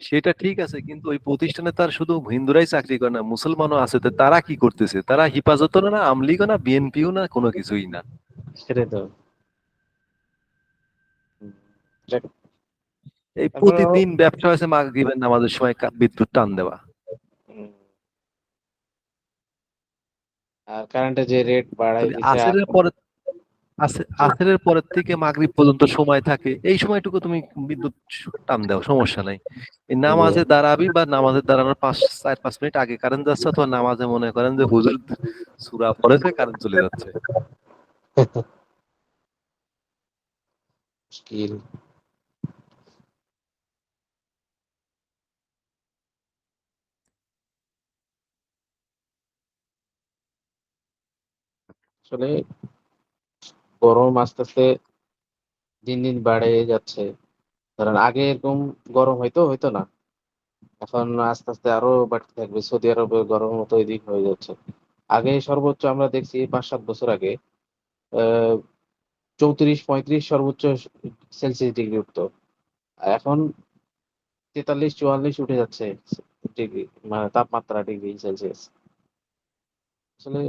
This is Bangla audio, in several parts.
সেটা ঠিক আছে, কিন্তু ওই প্রতিষ্ঠানে তার শুধু হিন্দুরাই চাকরি করে না, মুসলমানও আছে, তো তারা কি করতেছে? তারা হেফাজতও না, আওয়ামী লীগও না, বিএনপিও না, কোনো কিছুই না। সেটাই তো। হুম, যাক, এই তারপরেও প্রতিদিন ব্যবসা হয়েছে মাগরিবের নামাজের সময় বিদ্যুৎ টান দেওয়া। উম, আর কারেন্টের যে রেট বাড়াই তাহলে দিছে আর আসরের পরে আসরের পরের থেকে মাগরিব পর্যন্ত সময় থাকে, এই সময়টুকু তুমি বিদ্যুৎ টান দাও, সমস্যা নাই। এই যে নামাজে দাঁড়াবি বা নামাজে দাঁড়ানোর 4-5 মিনিট আগে কারেন্ট যাচ্ছে, অথবা নামাজে মনে করেন যে হুজুর সূরা পড়েছে, কারেন্ট চলে যাচ্ছে। মুশকিল। আসলে গরম আস্তে আস্তে দিন দিন বেড়ে যাচ্ছে। কারণ আগে এরকম গরম হইতো না, এখন আস্তে আস্তে আরো বাড়তে থাকবে। সৌদি আরবে গরম মতো এদিক হয়ে যাচ্ছে। আগে সর্বোচ্চ আমরা দেখছি 5-7 বছর আগে 34-35 সর্বোচ্চ সেলসিয়াস ডিগ্রি উঠতো। আর এখন 43-44 উঠে যাচ্ছে ডিগ্রি, মানে তাপমাত্রা ডিগ্রি সেলসিয়াস। আসলে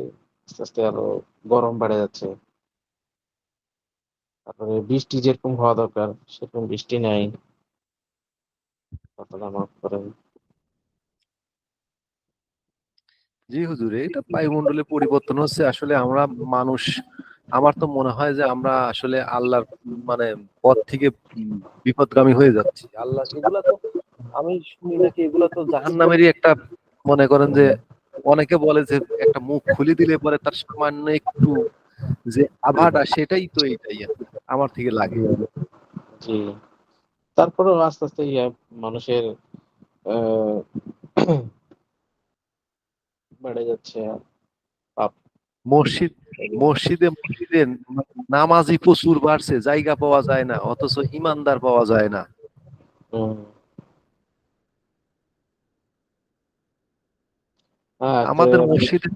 আস্তে আস্তে আরো গরম বেড়ে যাচ্ছে। তারপরে বৃষ্টি যেরকম হওয়া দরকার সেরকম বৃষ্টি নাই। কতটা মাফ করেন। জি হুজুর, এটা বায়ুমণ্ডলের পরিবর্তন হচ্ছে, আসলে আমরা মানুষ, আমার তো মনে হয় যে আমরা আসলে আল্লাহর মানে পথ থেকে উম, বিপদগামী হয়ে যাচ্ছি। আল্লাহ এগুলা তো, আমি শুনি নাকি এগুলা তো জাহান্নামেরই একটা, মনে করেন যে অনেকে বলে যে একটা মুখ খুলে দিলে পরে তার সামান্য একটু যে আভাটা, সেটাই তো এইটাই আর কি, আমার থেকে লাগে। জি, তারপরেও আস্তে আস্তে মানুষের আহ বেড়ে যাচ্ছে পাপ। মসজিদ মসজিদে নামাজি প্রচুর বাড়ছে, জায়গা পাওয়া যায় না, অথচ ইমানদার পাওয়া যায় না। হুম, হ্যাঁ তো আমাদের মসজিদে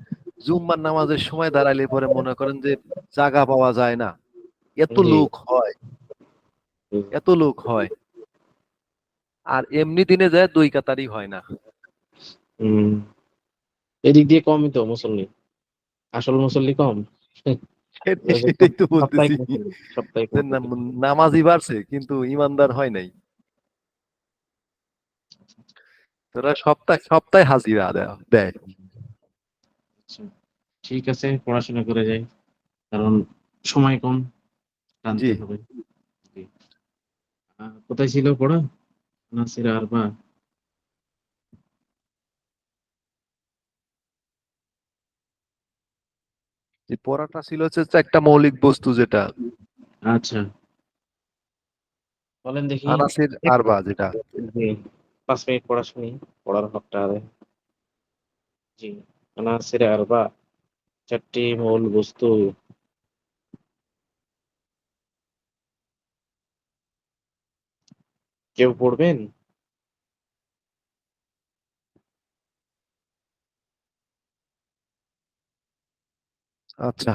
জুম্মার নামাজের সময় দাঁড়াইলে পরে মনে করেন যে জায়গা পাওয়া যায় না, এত জি লোক হয়, জি। এত লোক হয়। আর এমনি দিনে যায় 2 কাতারই হয় না। হুম, এদিক দিয়ে কমই তো মুসল্লি, আসল মুসল্লি কম। সেটাই তো বলতেছি, সাপ্তাহিক মুসল্লি, সাপ্তাহিক যে মুসল্লি। নামাজি বাড়ছে কিন্তু ইমানদার হয় নাই। তোরা সপ্তাহে সপ্তাহে হাজিরা দেয়। আচ্ছা, ঠিক আছে, পড়াশোনা করে যাই, কারণ সময় কম, জি, টানতে হবে। জি। কোথায় ছিল পড়া? নাসির আরবা। যে পড়াটা ছিল হচ্ছে যে একটা মৌলিক বস্তু যেটা আচ্ছা, বলেন দেখি। আনাসির আরবা যেটা। জি, 5 মিনিট পড়া শুনি, পড়ার হকটা আদায়। জি, নাসির আরবা, 4টি মূল বস্তু। কেউ পড়বেন? আচ্ছা,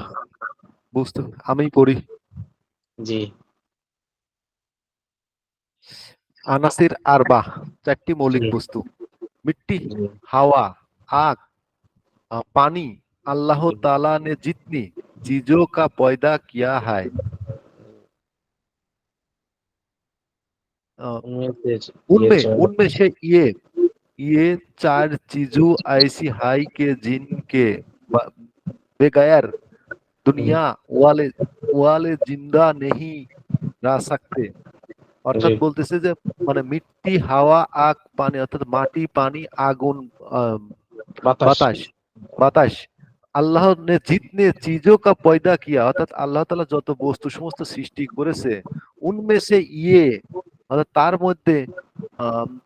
বুঝতে, আমি পড়ি। জি আনাসির আরবা, 4টি মৌলিক জি বস্তু: मिट्टी, জি हवा, आग, पानी। अल्लाह জি। ताला ने जितनी चीजों का पैदा किया है, अ, उनमें से ये उनमें चार। उनमें से ये 4 चीजों ऐसी है कि जिनके बगैर दुनिया वाले वाले जिंदा नहीं रह सकते। জি, অর্থাৎ বলতেছে যে মানে মিট্টি, হাওয়া, আগ, পানি, অর্থাৎ মাটি, পানি, আগুন, আহ, বাতাস। বাতাস, বাতাস। আল্লাহ নে জিতনে চিজো কা পয়দা কিয়া, অর্থাৎ আল্লাহ তাআলা যত বস্তু সমস্ত সৃষ্টি করেছে, উনমে সে ইয়ে, অর্থাৎ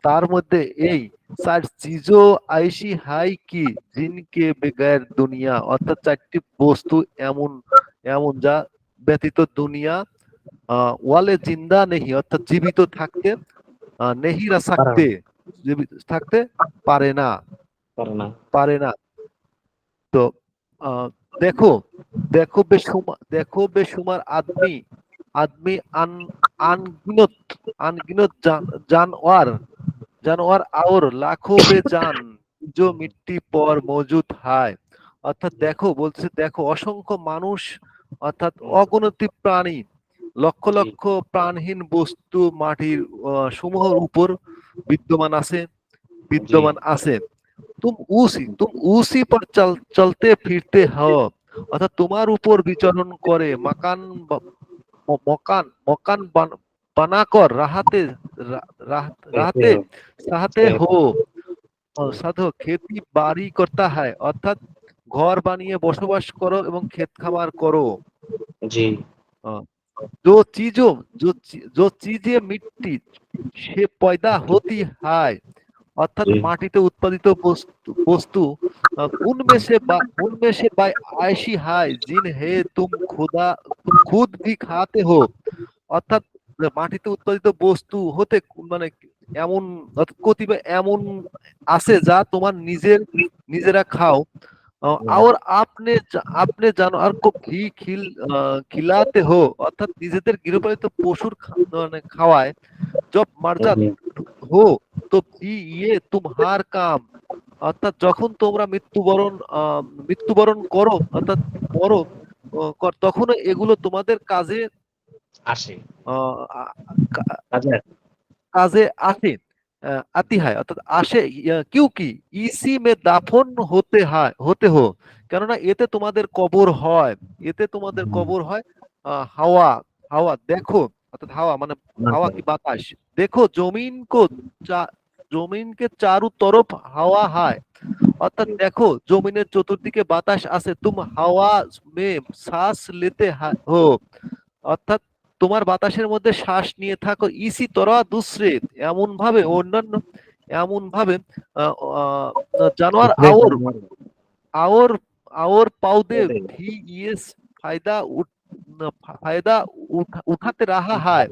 তার মধ্যে এই 4 চিজো আইসি হাই কি জিনকে বেগার দুনিয়া, অর্থাৎ 4টি বস্তু এমন এমন যা ব্যতীত দুনিয়া ওয়ালে জিন্দা নেহি, অর্থাৎ জীবিত থাকতে নেহিরা পারে থাকতে, জীবিত থাকতে পারে না, পারে না। পারে না। তো আহ, দেখো দেখো বেশুমার আদমি আদমি আন আনগিনত আনগিনত জানোয়ার जानवर और लाखों बेजान जो मिट्टी पर मौजूद है। অর্থাৎ দেখো বলছে, দেখো অসংখ্য মানুষ অর্থাৎ অগণিত প্রাণী, লক্ষ জি লক্ষ প্রাণহীন বস্তু মাটির সমূহের উপর বিদ্যমান আছে জি विद्यमान আছে। तुम उसी पर चलते फिरते हो, অর্থাৎ তোমার উপর বিচরণ করে মাকান मकान मकान बनाकर कहते रहते हो चाहते हो। कहते সাধু खेती बाड़ी करता है, অর্থাৎ ঘর বানিয়ে বসবাস করো এবং ক্ষেত খামার করো। जी আহ, जो चीजें मिट्टी से पैदा होती है, অর্থাৎ जी মাটিতে উৎপাদিত বস্তু उनमें से बाय ऐसी है जिन्हें तुम खुद भी खाते हो। অর্থাৎ মাটিতে উৎপাদিত বস্তু হতে মানে এমন কতিপয় এমন আছে যা তোমার নিজেরা খাও। और आपने जानवर को भी खिलाते हो, অর্থাৎ নিজেদের গৃহপালিত পশুর মানে খাওয়ায়। जब मर जा हो तो भी ये तुम्हार काम, অর্থাৎ যখন তোমরা মৃত্যুবরণ করো অর্থাৎ মরো, তখনও এগুলো তোমাদের কাজে आशे আহ, আ- কা- काजे काजे आते आती है, অর্থাৎ আসে। क्योंकि इसी में दाफन होते हो, কেননা এতে তোমাদের কবর হয়, এতে তোমাদের কবর হয়। হাওয়া হাওয়া দেখো, অর্থাৎ হাওয়া মানে হাওয়া কি বাতাস। देखो जमीन के चारों तरफ हवा है, অর্থাৎ দেখো জমিনের চতুর্দিকে বাতাস আছে। तुम हवा में सांस लेते हो, অর্থাৎ তোমার বাতাসের মধ্যে শ্বাস নিয়ে থাকো। ইসি তরা দুসরে, এমন ভাবে অন্যান্য এমন ভাবে আহ, আহ, জানোয়ার दूसरे और जानवर और और पौधे पौधे भी ये फायदा फायदा उठाते रहा है,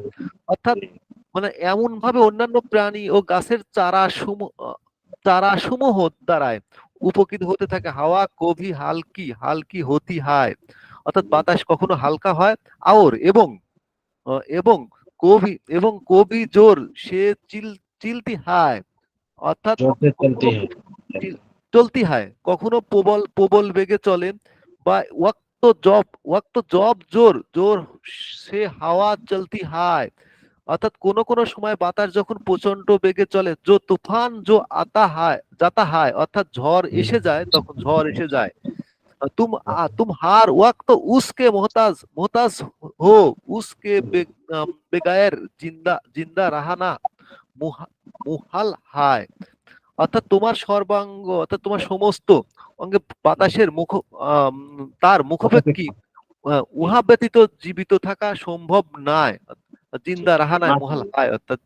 অর্থাৎ মানে এমন ভাবে অন্যান্য প্রাণী ও গাছের চারাসমূহ দ্বারায় উপকৃত হতে থাকে। হাওয়া কভি হালকি হালকি হতি হয়, অর্থাৎ বাতাস কখনো হালকা হয়। আওর এবং কবি জোর সে চিলতি হয়, অর্থাৎ जोर से কখনো चलती है চলতি হয়, কখনো প্রবল প্রবল বেগে চলে। বা ওয়াক্ত জব জোর জোর সে হাওয়া চলতি হয়, অর্থাৎ কোনো সময় বাতাস যখন প্রচন্ড বেগে চলে। তুফান যাতা হয়, অর্থাৎ ঝড় এসে যায়, তখন ঝড় এসে যায়। तुम हर वक्त उसके मोहताज हो, उसके बेगैर जिंदा जिंदा रहना मुहाल है, অর্থাৎ তোমার সর্বাঙ্গ অর্থাৎ তোমার সমস্ত অঙ্গে বাতাসের আম, তার মুখাপেক্ষী উহা ব্যতীত জীবিত থাকা সম্ভব নয়। জিন্দা রাহা নাই মুহাল হায়, অর্থাৎ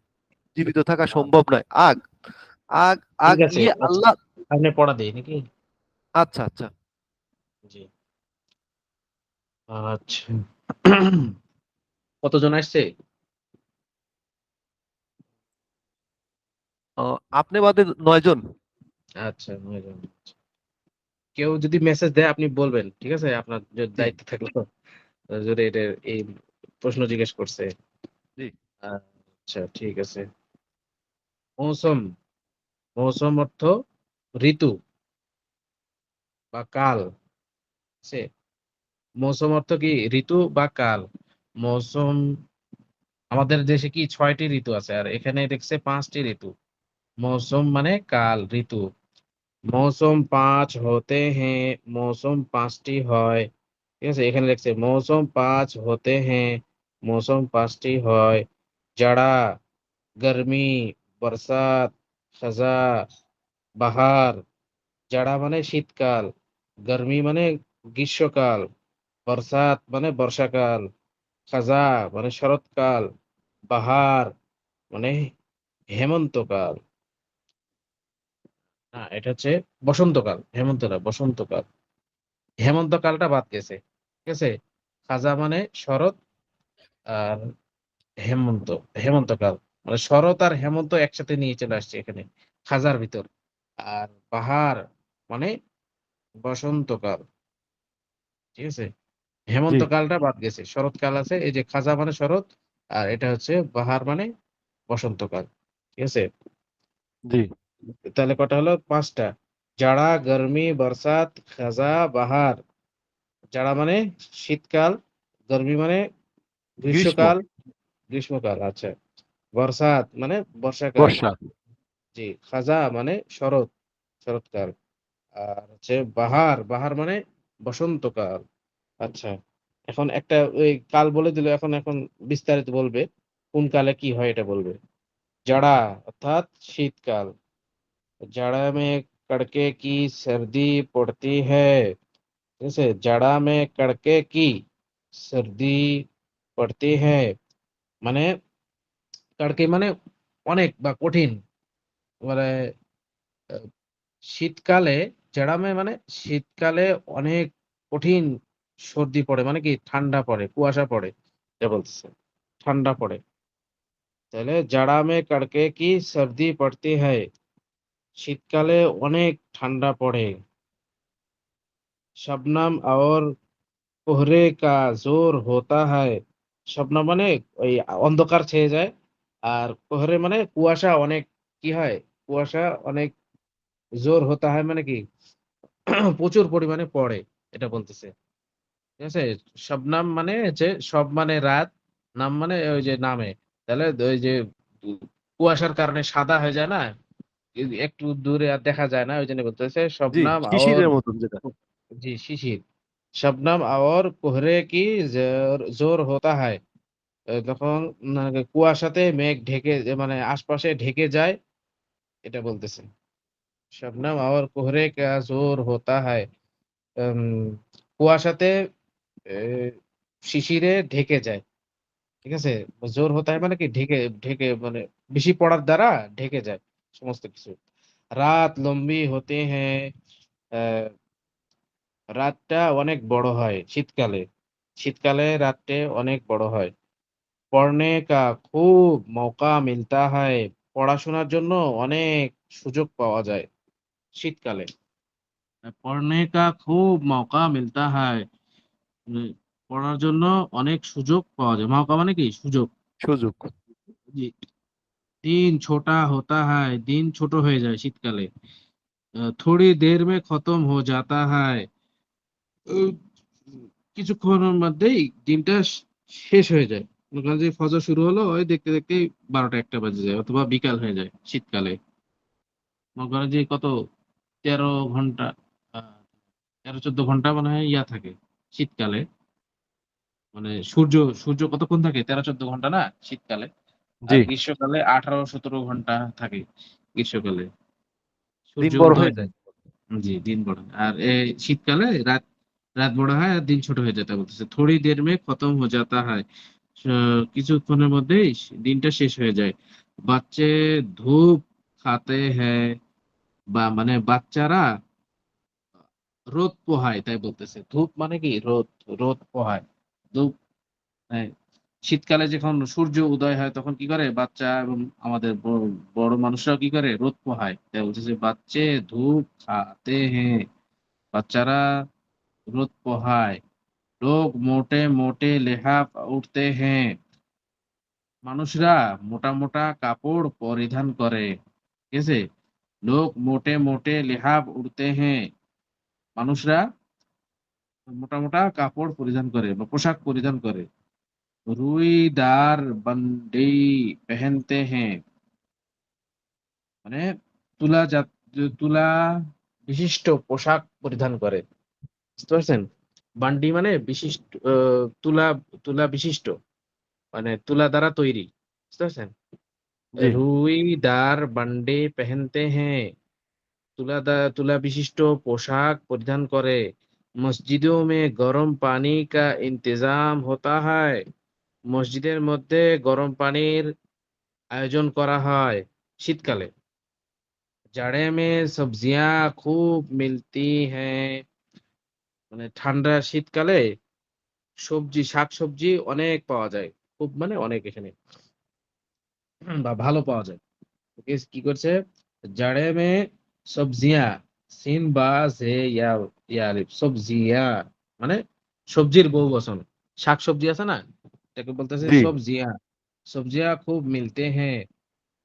জীবিত থাকা সম্ভব নয়। আগ আগ আগ ঠিক আছে ইয়ে আচ্ছা আল্লাহ। আপনি পড়া দেই নাকি আচ্ছা আচ্ছা। জি আচ্ছা কতজন আসছে আপনি বাদে 9 জন। আচ্ছা 9 জন কেউ যদি মেসেজ দেয় আপনি বলবেন ঠিক আছে আপনার জি দায়িত্ব থাকলো যদি এটা এই প্রশ্ন জিজ্ঞেস করছে জি আচ্ছা ঠিক আছে মৌসুম মৌসুম অর্থ ঋতু বা কাল সে মৌসুম অর্থ কি ঋতু বা কাল মৌসুম আমাদের দেশে কি 6টি ঋতু আছে আর এখানে দেখছে 5টি ঋতু मौसम माने काल ऋतु मौसम 5 होते हैं मौसम 5টি হয় ঠিক আছে এখানে লিখছে मौसम 5 होते हैं मौसम 5টি হয় जाड़ा गर्मी बरसात खजा বাহার जाड़ा মানে শীতকাল गर्मी মানে গ্রীষ্মকাল বরসাত মানে বর্ষাকাল খাজা মানে শরৎকাল বাহার মানে হেমন্তকাল না এটা হচ্ছে বসন্তকাল হেমন্ত না বসন্তকাল হেমন্তকালটা বাদ গেছে ঠিক আছে খাজা মানে শরৎ আর হেমন্ত হেমন্তকাল মানে শরৎ আর হেমন্ত একসাথে নিয়ে চলে আসছে এখানে খাজার ভিতর আর বাহার মানে বসন্তকাল ঠিক আছে জি হেমন্তকালটা বাদ গেছে শরৎকাল আছে এই যে খাজা মানে শরৎ আর এটা হচ্ছে বাহার মানে বসন্তকাল ঠিক আছে জি। তাহলে কটা হলো? 5টা। জাড়া, গরমি, বরসাত, খাজা, বাহার। জাড়া মানে শীতকাল, গরমি মানে গ্রীষ্ম, গ্রীষ্মকাল, গ্রীষ্মকাল, আচ্ছা। বরসাত মানে বর্ষাকাল, বর্ষা। জি। খাজা মানে শরৎ, শরৎকাল। আর হচ্ছে বাহার, বাহার মানে বসন্তকাল। আচ্ছা। এখন একটা ওই কাল বলে দিল, এখন এখন বিস্তারিত বলবে। কোন কালে কি হয় এটা বলবে। জাড়া অর্থাৎ শীতকাল। जाड़ा में कड़के की सर्दी पड़ती है। जैसे जाड़ा में कड़के की सर्दी पड़ती है, মানে কড়কে মানে অনেক বা কঠিন, মানে আহ, শীতকালে, জাড়ামে মানে শীতকালে অনেক কঠিন সর্দি পড়ে, মানে কি ঠান্ডা পড়ে, কুয়াশা পড়ে, এটা বলতেছে, ঠান্ডা পড়ে। তাহলে জাড়া মে কড়কে কি সর্দি পড়তি হয়, শীতকালে অনেক ঠান্ডা পড়ে। শবনম और কোহরে কা জোর হোতা হয়। শবনম মানে ওই অন্ধকার ছেয়ে যায়। আর কোহরে মানে কুয়াশা অনেক, কি হয়, কুয়াশা অনেক, জোর হোতা হয় মানে কি প্রচুর পরিমাণে পড়ে, এটা বলতেছে। ঠিক আছে। শবনাম মানে হচ্ছে সব মানে রাত, নাম মানে ওই যে নামে। তাহলে ওই যে কুয়াশার কারণে সাদা হয়ে যায় না, একটু দূরে আর দেখা যায় না, ওই জন্য বলতেছে জি, শবনাম और, শিশিরের মতন যেটা। জি শিশির। শবনম और কোহরে কি জোর জোর হোতা হয়, তখন মানে কুয়াশাতে মেঘ ঢেকে, মানে আশপাশে ঢেকে যায়, এটা বলতেছে। শবনম और কোহরে কা জোর হোতা হয়, উম, কুয়াশাতে শিশিরে ঢেকে যায়। ঠিক আছে। জোর হতা হয় মানে কি ঢেকে, ঢেকে মানে বেশি পড়ার দ্বারা ঢেকে যায় সমস্ত কিছু। রাত লম্বি হতে হ্যাঁ, আহ, রাতটা অনেক বড় হয় শীতকালে, শীতকালে রাতটা অনেক বড় হয়। পড়নে কা খুব মৌকা মিলতা হয়, পড়াশোনার জন্য অনেক সুযোগ পাওয়া যায় শীতকালে। পড়নে কা খুব মৌকা মিলতা হয়, উম, পড়ার জন্য অনেক সুযোগ পাওয়া যায়। মৌকা মানে কি সুযোগ, সুযোগ। জি। দিন ছোটা হতা হয়, দিন ছোট হয়ে যায় শীতকালে। থোড়ি দের মে খতম হো যাতা হয়, উম, কিছুক্ষণের মধ্যেই দিনটা শেষ হয়ে যায়। মনে করেন যে ফজর শুরু হলো, ওই দেখতে দেখতেই 12টা 1টা বাজে যায়, অথবা বিকাল হয়ে যায় শীতকালে। মনে করেন যে কত, 13 ঘন্টা, আহ 13-14 ঘন্টা মনে হয় ইয়া থাকে শীতকালে। মানে সূর্য, সূর্য কতক্ষণ থাকে, 13-14 ঘন্টা না শীতকালে। জি, আর গ্রীষ্মকালে 18-17 ঘন্টা থাকে গ্রীষ্মকালে। দিন সূর্য বড় উদয় হয়ে যায়। হয়। জি, দিন বড় হয়। আর এই শীতকালে রাত, রাত বড় হয় আর দিন ছোট হয়ে যেতে বলতেছে। থোড়ি দের মে খতম হো যাতা হয়, কিছুক্ষণের মধ্যেই দিনটা শেষ হয়ে যায়। বাচ্চে ধূপ খাতে হ্যায়, বা মানে বাচ্চারা রোদ পোহায়, তাই বলতেছে। ধূপ মানে কি রোদ, রোদ পোহায়। ধূপ, হ্যাঁ। শীতকালে যখন সূর্য উদয় হয় তখন কি করে বাচ্চা এবং আমাদের বড় বড় মানুষরাও কি করে, রোদ পোহায়, তাই বলতেছে। বাচ্চে ধূপ খাতে হ্যাঁ, বাচ্চারা রোদ পোহায়। লোক মোটে মোটে লেহাফ উঠতে হ্যাঁ, মানুষরা মোটা মোটা কাপড় পরিধান করে। ঠিক আছে। লোক মোটে মোটে লেহাফ উঠতে হ্যাঁ, মানুষরা মোটা মোটা কাপড় পরিধান করে বা পোশাক পরিধান করে। রুইদার বান্ডি পেহেনতে হ্যাঁ, মানে তুলা জাত, তুলা বিশিষ্ট পোশাক পরিধান করে। বুঝতে পারছেন? বান্ডি মানে বিশিষ্ট, তুলা, তুলা বিশিষ্ট, মানে তুলা দ্বারা তৈরি। বুঝতে পারছেন? জি। রুইদার বান্ডি পেহেনতে হ্যাঁ, তুলা বিশিষ্ট পোশাক পরিধান করে। মসজিদों में গরম পানি কা ইন্তজাম होता है, মসজিদের মধ্যে গরম পানির আয়োজন করা হয় শীতকালে। जाड़े में सब्जियां खूब मिलती हैं, মানে ঠান্ডা শীতকালে সবজি, শাকসবজি অনেক পাওয়া যায়। খুব মানে অনেক এখানে, বা ভালো পাওয়া যায়। কি করছে, জাড়ে মে সবজিয়াঁ, সিন বা জে ইয়া, ইয়া আলিফ, সবজিয়া মানে সবজির বহু বচন। শাকসবজি আছে না, এটাকে বলতেছে জি, সবজিয়া। সবজিয়া খুব মিলতে হ্যাঁ,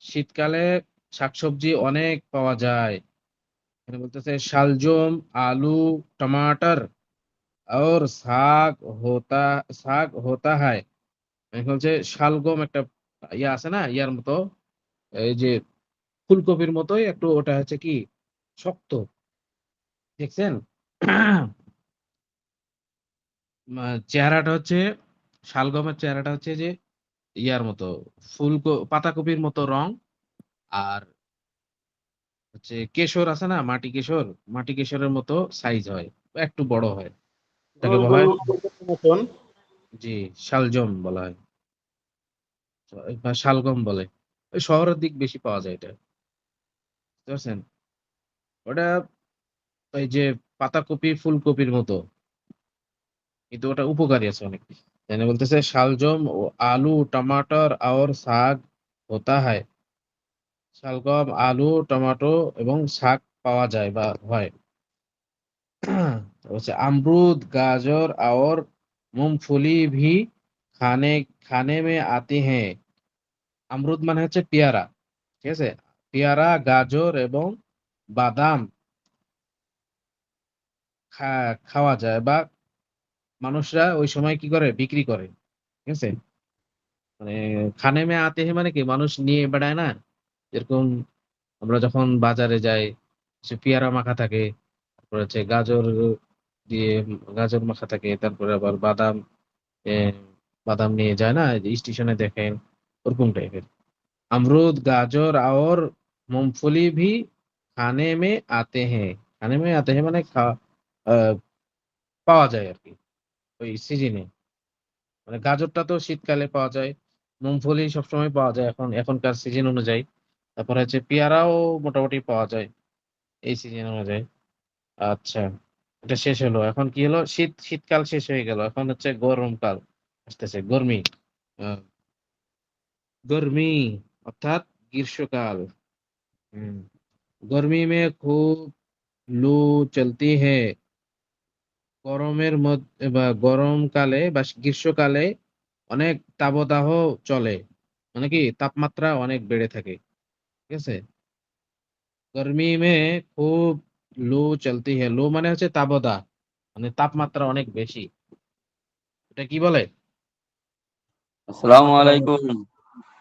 শীতকালে শাকসবজি অনেক পাওয়া যায়। এখানে বলতেছে শালজম, আলু, टमाटर और साग होता है। এখন হচ্ছে শালগম একটা ইয়া আছে না, ইয়ার মতো, এই যে ফুলকপির মতোই একটু, ওটা হচ্ছে কি শক্ত, দেখছেন? চেহারাটা হচ্ছে, শালগমের চেহারাটা হচ্ছে যে ইয়ার মতো, পাতাকপির মতো রং। আর হচ্ছে কেশর আছে না, মাটি কেশরের মতো সাইজ হয়, একটু বড় হয়, এটাকে গোল বলা গোল হয়, ফুলকপির মতন। জি, শালজম বলা হয় বা শালগম বলে। ওই শহরের দিক বেশি পাওয়া যায় এটা, বুঝতে পারছেন? ওটা এই যে পাতাকপি ফুলকপির মতো, কিন্তু ওটা উপকারী আছে অনেক। এখানে বলতেছে শালজম ও আলু टमाटर और শাক होता है। শালগম, আলু, টমেটো এবং শাক পাওয়া যায় বা হয়। হচ্ছে अमरूद, गाजर और मूंगफली भी खाने खाने में आते हैं। अमरूद মানে হচ্ছে পেয়ারা, ঠিক আছে? পেয়ারা, গাজর এবং বাদাম খাওয়া যায় বা মানুষরা ওই সময় কি করে, বিক্রি করে, ঠিক আছে? মানে খানে মে আতে হে মানে কি, মানুষ নিয়ে বেড়ায় না, যেরকম আমরা যখন বাজারে যাই, সে পেয়ারা মাখা থাকে, তারপর হচ্ছে গাজর দিয়ে গাজর মাখা থাকে, তারপরে আবার বাদাম, এ, বাদাম নিয়ে যায় না, এই যে স্টেশনে দেখেন, ওরকম টাইপের। अमरूद, गाजर और मूंगफली भी खाने में आते हैं। खाने में आते हैं মানে পাওয়া যায় আরকি ওই সিজনে। মানে গাজরটা তো শীতকালে পাওয়া যায়, মুংফলি সবসময় পাওয়া যায় এখনকার সিজন অনুযায়ী। তারপরে হচ্ছে পেয়ারাও মোটামুটি পাওয়া যায় এই সিজন অনুযায়ী। আচ্ছা, এটা শেষ হলো। এখন কি হলো? শীতকাল শেষ হয়ে গেল। এখন হচ্ছে গরমকাল আসতেছে, গরমি। আ गर्मी অর্থাৎ গ্রীষ্মকাল। হুম। गर्मी में खूब लू चलती है। গরমকালে বা গ্রীষ্মকালে অনেক তাপদাহ চলে। মানে কি তাপমাত্রা অনেক বেড়ে থাকে। ঠিক আছে? गर्मी में खूब लू चलती है। লু মানে হচ্ছে তাপদাহ। মানে তাপমাত্রা অনেক বেশি। এটা কি বলে? আসসালামু তাপমাত্রা অনেক। আলাইকুম।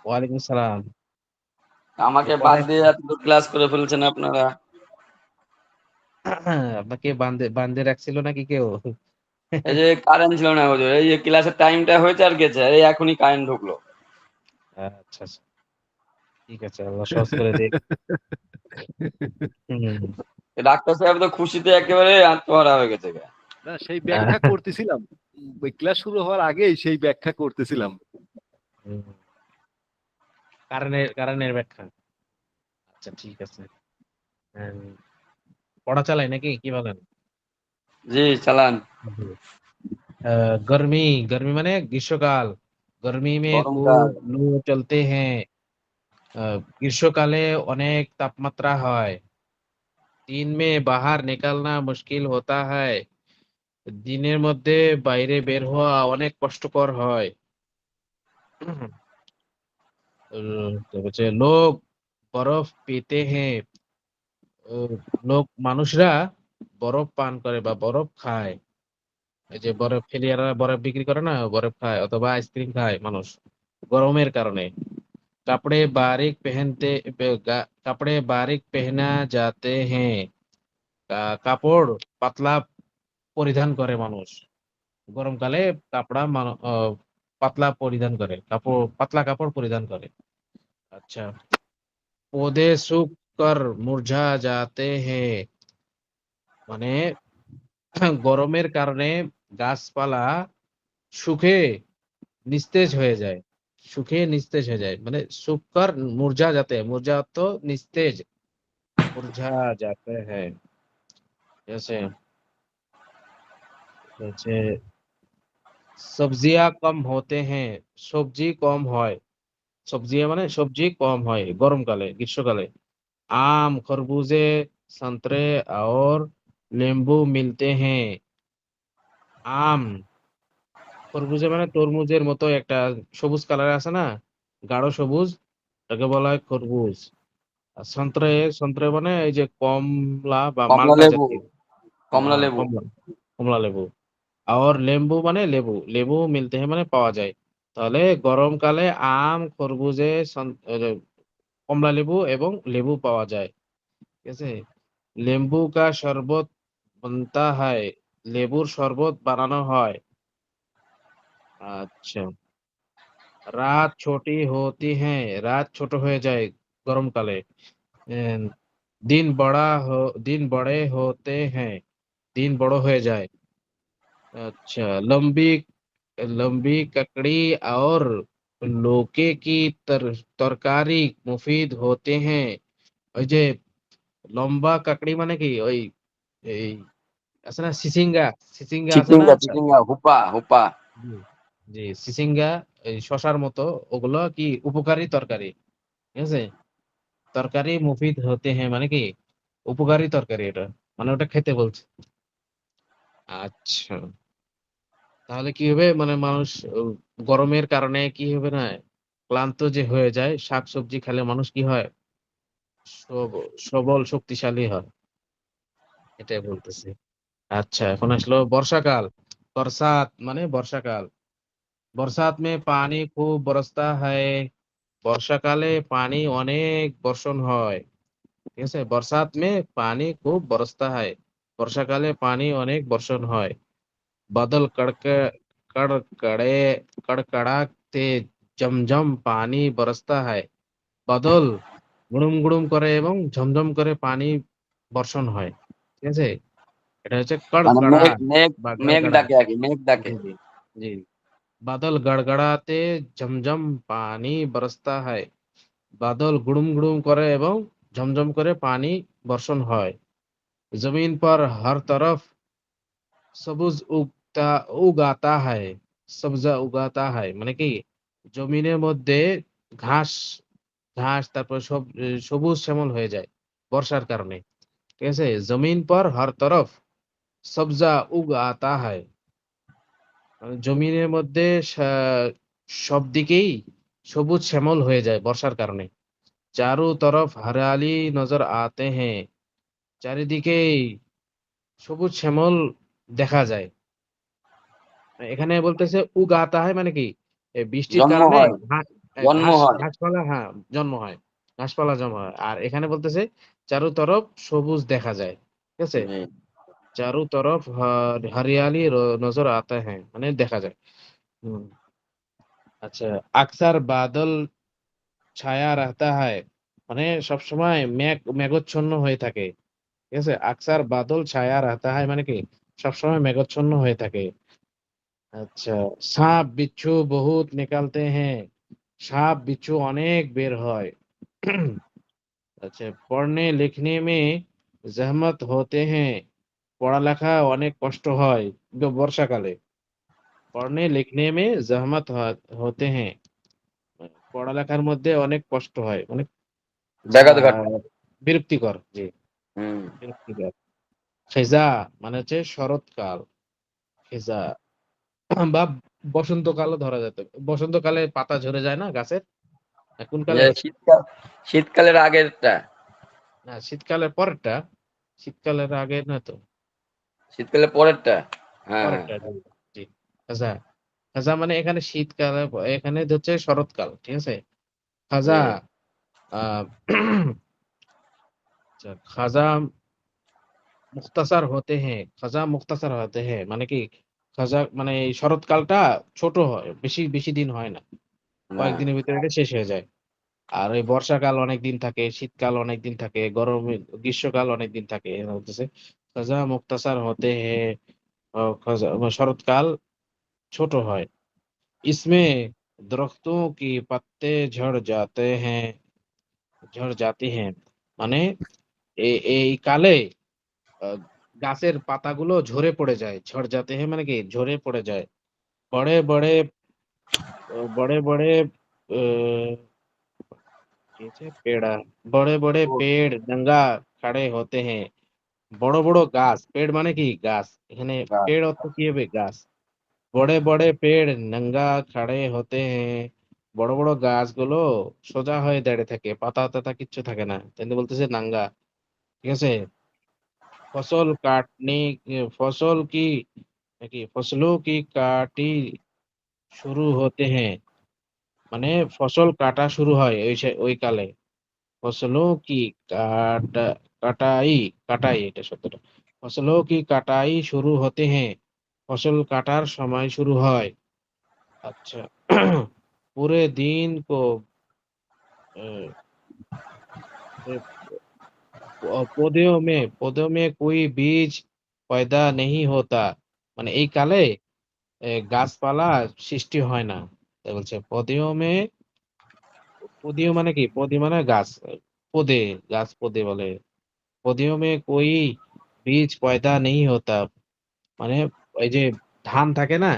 ওয়ালাইকুম সালাম। আমাকে বাদ পড়ায় দিয়ে এতদূর ক্লাস করে ফেলছেন আপনারা। আপনাকে বান্ধে রাখছিল নাকি কেউ? এই যে কারেন্ট ছিল না হুজুর, এই যে ক্লাসের টাইমটা হয়েছে আর গেছে, এই এখনই কারেন্ট ঢুকলো। আচ্ছা, আচ্ছা। ঠিক আছে, আল্লাহ সহজ করে দিক। হুম। ডাক্তার সাহেব তো খুশিতে একেবারে আত্মহারা হয়ে গেছে গা। না, সেই ব্যাখ্যা করতেছিলাম। ওই ক্লাস শুরু হওয়ার আগেই সেই ব্যাখ্যা করতেছিলাম। হুম। কারণের ব্যাখ্যা। আচ্ছা, ঠিক আছে। হ্যাঁ, পড়া চালাই নাকি? কি বলেন? জি চালান। হুম। गर्मी गर्मी মানে গ্রীষ্মকাল। गर्मी में खूब গরমকাল। लू चलते हैं। গ্রীষ্মকালে অনেক তাপমাত্রা হয়। दिन में बाहर निकलना मुश्किल होता है। দিনের মধ্যে বাইরে বের হওয়া অনেক কষ্টকর হয়। তো হচ্ছে লোক বরফ পেতে হ্যাঁ। মানুষরা বরফ পান করে বা বরফ খায়। এই যে বরফ ফেলিয়ারা বরফ বিক্রি করে না, বরফ খায় অথবা আইসক্রিম খায় মানুষ গরমের কারণে। কাপড়ে বারিক পেহেনতে কাপড়ে বারিক পেহনা যাতে হ্যাঁ। কাপড় পাতলা পরিধান করে মানুষ গরমকালে। কাপড়া পাতলা পরিধান করে, পাতলা কাপড় পরিধান করে। আচ্ছা, পৌধে सूख कर मुरझा जाते हैं। মানে গরমের কারণে গাছপালা শুকে নিস্তেজ হয়ে যায়। শুকিয়ে নিস্তেজ হয়ে যায়। মানে শুককর মুরঝা যাতে, মুরঝা তো নিস্তেজ, মুরঝা যাতে হ্যাঁ। ঠিক আছে? হচ্ছে সবজিয়া কম হতে হ্যাঁ। সবজি কম হয়। সবজি মানে সবজি কম হয় গরমকালে, গ্রীষ্মকালে। आम, खरबूजे, संतरे और नींबू मिलते हैं। আম, খরবুজে মানে তরমুজের মতো একটা সবুজ কালার আছে না, গাঢ় সবুজ, তাকে বলা হয় খরবুজ। আর সন্ত্রে সন্ত্রে মানে এই যে কমলা বা কমলা মালটা লেবু, জাতীয়। কমলা हाँ লেবু। কমলা, কমলা লেবু। और লেম্বু মানে লেবু, লেবু মিলতে हैं মানে পাওয়া যায়। তাহলে গরমকালে আম, খরবুজে, কমলা লেবু এবং লেবু পাওয়া যায়। ঠিক আছে? লেম্বু কা শরবত बनता है, লেবুর শরবত বানানো হয়। আচ্ছা, রাত ছোটি হতি হ্যাঁ, রাত ছোট হয়ে যায় গরমকালে। এন, দিন বড়ে হতে हैं, দিন বড় হয়ে যায়। अच्छा, लंबी लंबी ककड़ी और लौकी की तरकारी मुफीद होते हैं। ওই যে লম্বা কাকড়ি মানে কি ওই এই আছে না সিসিঙ্গা, সিসিঙ্গা আছে না? চিচিঙ্গা, চিচিঙ্গা, হুপা, হুপা। জি, জি সিসিঙ্গা এই শশার মতো, ওগুলো কি উপকারী তরকারি। ঠিক আছে? তরকারি মুফিদ হতে হ্যাঁ মানে কি উপকারী তরকারি এটা, মানে ওটা খেতে বলছে। আচ্ছা, তাহলে কি হবে মানে মানুষ গরমের কারণে কি হবে না, ক্লান্ত যে হয়ে যায়, শাকসবজি খেলে মানুষ কি হয়, সবল শক্তিশালী হয়, এটাই বলতেছে। আচ্ছা, এখন আসলো বর্ষাকাল। বরসাত মানে বর্ষাকাল। বরসাত মে পানি খুব বরসতা হয়, বর্ষাকালে পানি অনেক বর্ষণ হয়। ঠিক আছে? বরসাত মে পানি খুব বরসতা হয়, বর্ষাকালে পানি অনেক বর্ষণ হয়। বাদল কড়কড়ে কড়কড়াতে ঝমঝম পানি বরসতা হয়। বাদল গুড়ুম গুড়ুম করে এবং ঝমঝম করে পানি বর্ষণ হয়। ঠিক আছে? এটা হচ্ছে মানে কড়কড়া মেঘ, মেঘ, বা মেঘ গড়গড়া। ডাকে আরকি, মেঘ ডাকে। জি জি জি। বাদল গড়গড়াতে ঝমঝম পানি বরসতা হয়। বাদল গুড়ুম গুড়ুম করে এবং ঝমঝম করে পানি বর্ষণ হয়। জমিন পর হর তরফ সবুজ উগাতা হয়, সবজা উগাতা হয় মানে কি জমিনের মধ্যে ঘাস, ঘাস তারপর সব সবুজ শ্যামল হয়ে যায় বর্ষার কারণে। ঠিক আছে? জমিন পর হর তরফ সবজা উগাতা হয়, মানে জমিনের মধ্যে সব দিকেই সবুজ শ্যামল হয়ে যায় বর্ষার কারণে। চারো তরফ হরিয়ালি নজর আতে হ্যাঁ, চারিদিকেই সবুজ শ্যামল দেখা যায়। এখানে বলতেছে উগাতা হয় মানে কি বৃষ্টির জন্ম কারণে হয়, জন্ম ঘাস হয়। ঘাসপালা, হ্যাঁ জন্ম হয়, ঘাসপালা জন্ম হয়। আর এখানে বলতেছে চারো তরফ সবুজ দেখা যায়। ঠিক আছে? জি। চারো তরফ হরিয়ালি নজর আতা হ্যাঁ মানে দেখা যায়। হুম। আচ্ছা, আকসার বাদল ছায়া রাহতা হয়, মানে সবসময় মেঘাচ্ছন্ন হয়ে থাকে। ঠিক আছে? আকসার বাদল ছায়া রাহতা হয় মানে কি সবসময় মেঘাচ্ছন্ন হয়ে থাকে। আচ্ছা, সাপ বিচ্ছু বহুত নিকালতে হ্যাঁ, সাপ বিচ্ছু অনেক বের হয়। আচ্ছা, পড়নে লিখনে মে জহমত হতে হ্যাঁ, পড়ালেখা অনেক কষ্ট হয় বর্ষাকালে। পড়নে লিখনে মে জহমত হতে হ্যাঁ, পড়ালেখার মধ্যে অনেক কষ্ট হয়, অনেক ব্যাঘাত ঘটে। বিরক্তিকর, জি হুম। বিরক্তিকর। খেজা মানে হচ্ছে শরৎকাল, খেজা বা বসন্তকালও ধরা যেত। বসন্তকালে পাতা ঝরে যায় না গাছের, কোন যে কালে? শীতকাল, শীতকালের আগেরটা, না, শীতকালের পরেরটা, শীতকালের আগে না তো, শীতকালের পরেরটা। হ্যাঁ, হ্যাঁ। পরেরটা জি জি। খাজা, খাজা মানে এখানে শীতকালে, এখানে হচ্ছে শরৎকাল। ঠিক আছে? খাজা জি। আহ আচ্ছা, খাজা মুখতাসার হতে হ্যাঁ, খাজা মুখতাসার হতে হ্যাঁ মানে কি খাজা মানে এই শরৎকালটা ছোট হয়, বেশি বেশি দিন হয় না, না। কয়েকদিনের ভিতরে এটা শেষ হয়ে যায়। আর ওই বর্ষাকাল অনেক দিন থাকে, শীতকাল অনেক দিন থাকে, গ্রীষ্মকাল অনেক দিন থাকে, এরা বলতেছে খাজা মুখতাসার হতে হ্যাঁ, শরৎকাল ছোট হয়। इसमें दरख्तों की पत्ते ঝড় जाते हैं মানে এই কালে আহ, গাছের পাতাগুলো ঝরে পড়ে যায়। ঝড় जाते हैं মানে কি ঝরে পড়ে যায়। বড়ে বড়ে বড়ে বড়ে কি আছে? পেড়া, বড়ে বড়ে ও, পেড় নঙ্গা खड़े होते हैं, বড় বড় গাছ, পেড় মানে কি গাছ, এখানে গাছ। পেড় অর্থ কি হবে গাছ। বড়ে বড়ে পেড় নঙ্গা खड़े होते हैं, বড় বড় গাছগুলো সোজা হয়ে দাঁড়িয়ে থাকে, পাতা টাতা কিচ্ছু থাকে না, কিন্তু বলতেছে নাঙ্গা। ঠিক আছে। फसल काटने फसल की কি ফসলোं की কাটি শুরু হতে হ্যাঁ, মানে ফসল কাটা শুরু হয় ওই কালে। फसलों की काटा कटाई কাটাই এটা শব্দটা। फसलों की कटाई शुरू होते हैं, ফসল কাটার সময় শুরু হয়। अच्छा। पूरे दिन को अ, পৌধোं में कोई बीज पैदा नहीं होता, মানে এই কালে গাছপালা সৃষ্টি হয় না। তাই বলছে পদিও মানে কি? পদি মানে গাছ। পদে, গাছ পদে বলে। পদিও में कोई बीज पैदा नहीं होता, মানে ওই যে ধান থাকে না?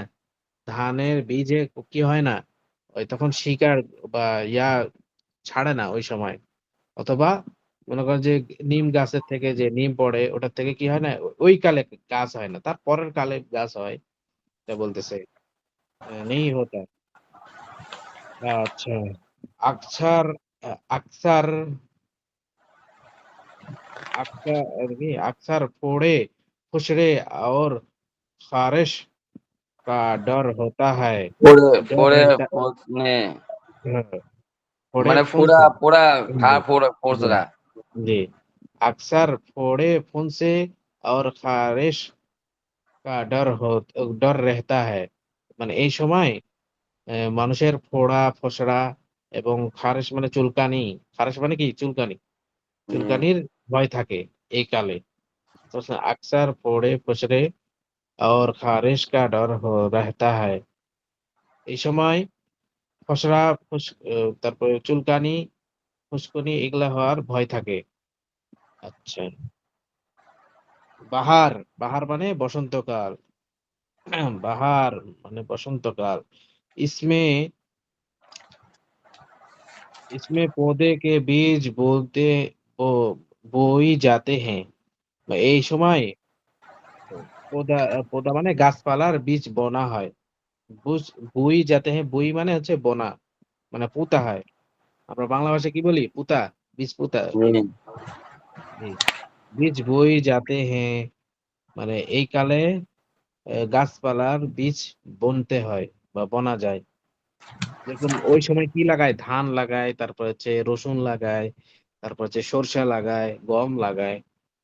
ধানের বীজে কি হয় না? ওই তখন শিকড় বা ছাড়ে না ওই সময়। অথবা মনে করেন যে নিম গাছের থেকে যে নিম পড়ে ওটার থেকে কি হয় না? ওই কালে গাছ হয় না। তার পরের কালে গাছ হয়। এটা বলতেছে। নেই হতা। अच्छा। अक्सर अक्सर अक्सर फोड़े खुसरे और खारिश का डर होता है। পরে डर পরে रहता। মানে हाँ, फोड़े মানে फुंस। ফোড়া ফোড়া जी जी ফোড়া। जी। अक्सर फोड़े फुंसे और खारिश का डर रहता है, মানে এই সময় মানুষের ফোড়া ফসড়া এবং খারিশ মানে চুলকানি। খারিশ মানে কি? চুলকানি। হুম। চুলকানির ভয় থাকে এই কালে। तो उसमें अक्सर फोड़े फुसरे और खारिश का डर रहता है। এই সময় ফসড়া তারপরে চুলকানি, ফুসকুনি এগুলা হওয়ার ভয় থাকে। আচ্ছা। বাহার, বাহার মানে বসন্তকাল। বাহার মানে বসন্তকাল। इसमें इसमें पौधे के बीज बो बोई जाते हैं, এই সময় পৌধা মানে গাছপালার বীজ বোনা হয়। বুজ বুই যাতে হ্যাঁ, বুই মানে হচ্ছে বোনা, মানে পুঁতা হয়। আমরা বাংলা ভাষায় কি বলি? পুঁতা, বীজ পুঁতা। হুম। জি। বীজ বই যাতে হ্যাঁ, মানে এই কালে গাছপালার বীজ বুনতে হয় বা বোনা যায়। যেরকম ওই সময় কি লাগায়? ধান লাগায়, তারপর হচ্ছে রসুন লাগায়, তারপর হচ্ছে সরষা লাগায়, গম লাগায়,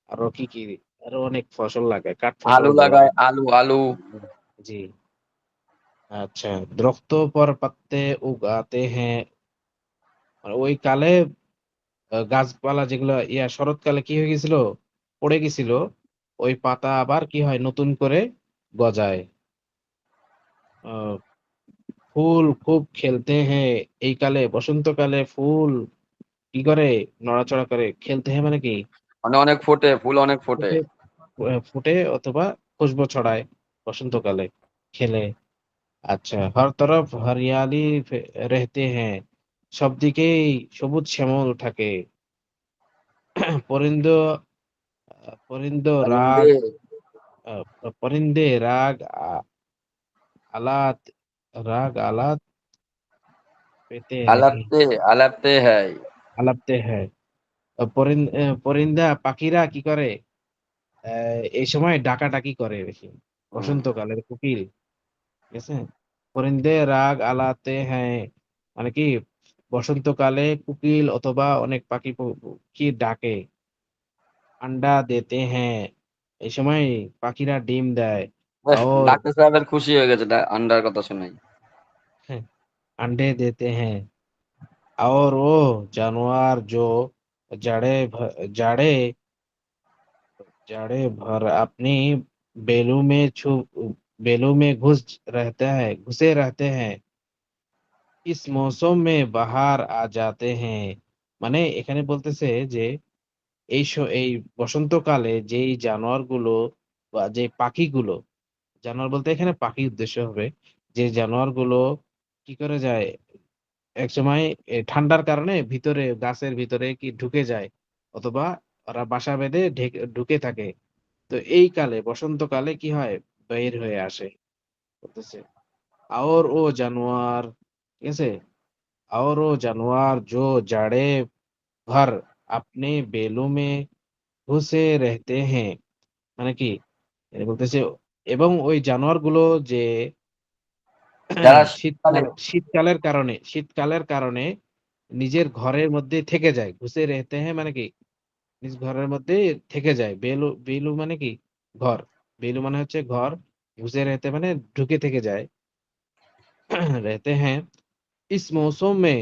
আরো কি আরো অনেক ফসল লাগায়। কাঠ ফসল আলু বলা লাগায়, হয়। আলু আলু। জি। আচ্ছা। দরख्तों पर पत्ते उगाते हैं, মানে ওই কালে গাছপালা যেগুলো শরৎকালে কি হয়ে গেছিল? পড়ে গেছিল। ওই পাতা আবার কি হয়? নতুন করে গজায়। আ ফুল খুব খেলতে হ্যাঁ, এই কালে বসন্তকালে ফুল কি করে? নড়াচড়া করে। খেলতে হ্যাঁ মানে কি? মানে অনেক ফোটে, ফুল অনেক ফোটে। ফুটে ফুটে অথবা খুশবু ছড়ায় বসন্তকালে খেলে। আচ্ছা। হর তরফ হরিয়ালি রেহতে হ্যাঁ, সব দিকেই সবুজ শ্যামল থাকে। পরিন্দ পরিন্দ পরিন্দে রাগ আ परिंदे आलात आलात পেতে নাকি আলাপতে আলাপতে হ্যায়। আলাপতে হ্যায়। পরিন্দা পাখিরা কি করে? এই সময় ডাকাডাকি করে বেশি। হুম। বসন্তকালের কোকিল, ঠিক আছে? পরিন্দে রাগ আলাতে হ্যায়, মানে কি? বসন্তকালে কোকিল অথবা অনেক পাখি কি ডাকে। আন্ডা দেতে হ্যায়, এই সময় পাখিরা ডিম দেয়। और ডাক্তার সাহেবের খুশি হয়ে গেছে আন্ডার কথা শুনে। अंडे देते हैं। और वो जानवर जो जाड़े जाड़े भर अपनी बेलों में बेलों में घुसे रहते हैं, इस मौसम में बाहर आ जाते हैं। মানে এখানে বলতেছে যে এই বসন্তকালে যেই জানোয়ারগুলো বা যে পাখিগুলো, জানোয়ার বলতে এখানে পাখি উদ্দেশ্য হবে, যে জানোয়ারগুলো কি করে যায় একসময় ঠান্ডার কারণে ভিতরে গাছের ভিতরে কি ঢুকে যায়, অথবা ওরা বাসা বেঁধে ঢুকে থাকে। তো এই কালে বসন্তকালে কি হয়? বের হয়ে আসে বলতেছে। और वो जानवर, ঠিক আছে? और वो जानवर जो जाड़े भर अपने बेलों में ঘুষে रहते हैं মানে কি বলতেছে এবং ওই জানোয়ারগুলো যে যারা শীতকালের কারণে নিজের ঘরের মধ্যে থেকে যায় ঘুষে রেহতে হ্যাঁ মানে কি নিজ ঘরের মধ্যে থেকে যায় বেলু বেলু মানে কি ঘর বেলু মানে হচ্ছে ঘর ঘুষে রেহতে মানে ঢুকে থেকে যায় रहते हैं इस मौसम में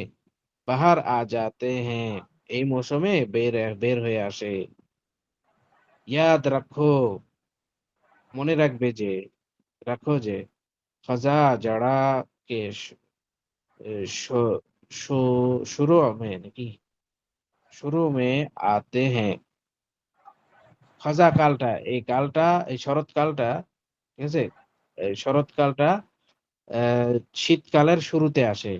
बाहर आ जाते हैं এই মৌসুমে বের হয়ে আসে ইয়াদ রাখো মনে রাখবে যে রাখো যে खजा जाड़ा के शुरू में নাকি শুরু মে আতে হ্যাঁ খাজা কালটা এই শরৎকালটা ঠিক আছে এই শরৎকালটা শীতকালের শুরুতে আসে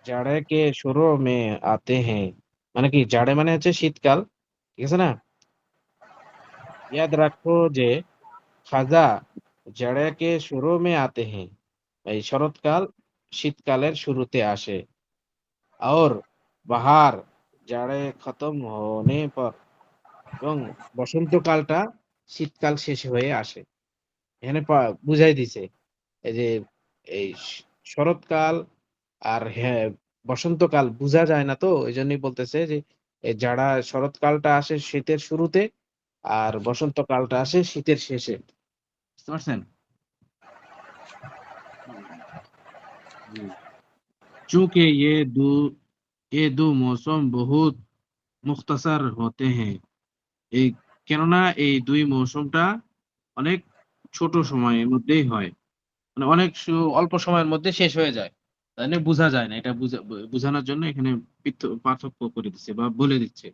জাড়ে কে শুরু মে আতে হ্যাঁ মানে কি জাড়ে মানে হচ্ছে শীতকাল ঠিক আছে না ইয়াদ রাখো যে খাজা জাড়ে কে শুরু মে আতে হ্যাঁ এই শরৎকাল শীতকালের শুরুতে আসে और বাহার জাড়ে খতম হোনে পর এবং বসন্তকালটা শীতকাল শেষ হয়ে আসে এখানে বুঝাই দিছে এই যে এই শরৎকাল আর হ্যাঁ বসন্তকাল বোঝা যায় না তো এই জন্যই বলতেছে যে এই যারা শরৎকালটা আসে শীতের শুরুতে আর বসন্তকালটা আসে শীতের শেষে বুঝতে পারছেন चूंकि ये दो मौसम बहुत मुख्तसर होते हैं এই কেননা এই দুই মৌসুমটা অনেক ছোট সময়ের মধ্যেই হয় মানে অনেক অল্প সময়ের মধ্যে শেষ হয়ে যায় তাই না বোঝা যায় না এটা বোঝানোর জন্য এখানে পার্থক্য করে দিচ্ছে বা বলে দিচ্ছে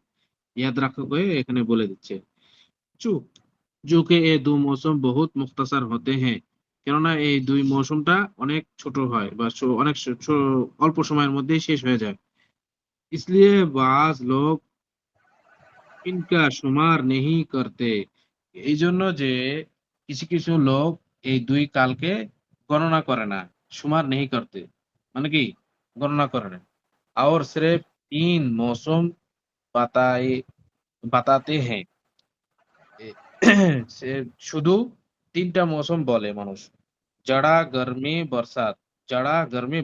ইয়াদ রাখো করে এখানে বলে দিচ্ছে চু চুকে এ দু মৌসুম বহুত মুখতাসার হতে হ্যাঁ কেননা এই দুই মৌসুমটা অনেক ছোট হয় বা অনেক অল্প সময়ের মধ্যেই শেষ হয়ে যায় इसलिए बाज लोग ইনকা শুমার নেহি করতে এই জন্য যে কিছু কিছু লোক এই দুই কালকে গণনা করে না শুমার নেহি করতে মানে কি গণনা করে না और सिर्फ तीन मौसम बताए बताते हैं সে শুধু তিনটা মৌসুম বলে মানুষ জাড়া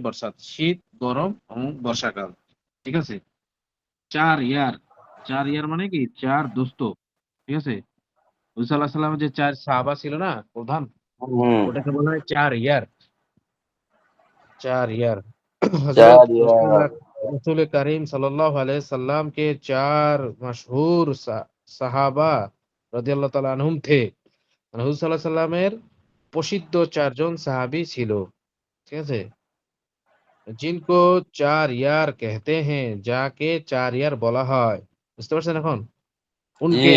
বর্ষাত শীত গরম এবং বর্ষাকাল ঠিক আছে চার ইয়ার মানে কি চার দোস্ত ঠিক আছে সাল্লামের যে চার সাহাবা ছিল না প্রধান হুম ওটাকে বলা হয় চার ইয়ার হজরত 4 ইয়ার रसूल करीम सल्लल्लाहु अलैहि वसल्लम के चार मशहूर साहाबा রাদিয়াল্লাহু তাআলা আনহুম थे মানে হুজুর সাল্লাল্লাহু আলাইহি সাল্লামের প্রসিদ্ধ চারজন সাহাবী ছিল ঠিক আছে जिनको चार यार कहते हैं যাকে চার ইয়ার বলা হয় বুঝতে পারছেন এখন জি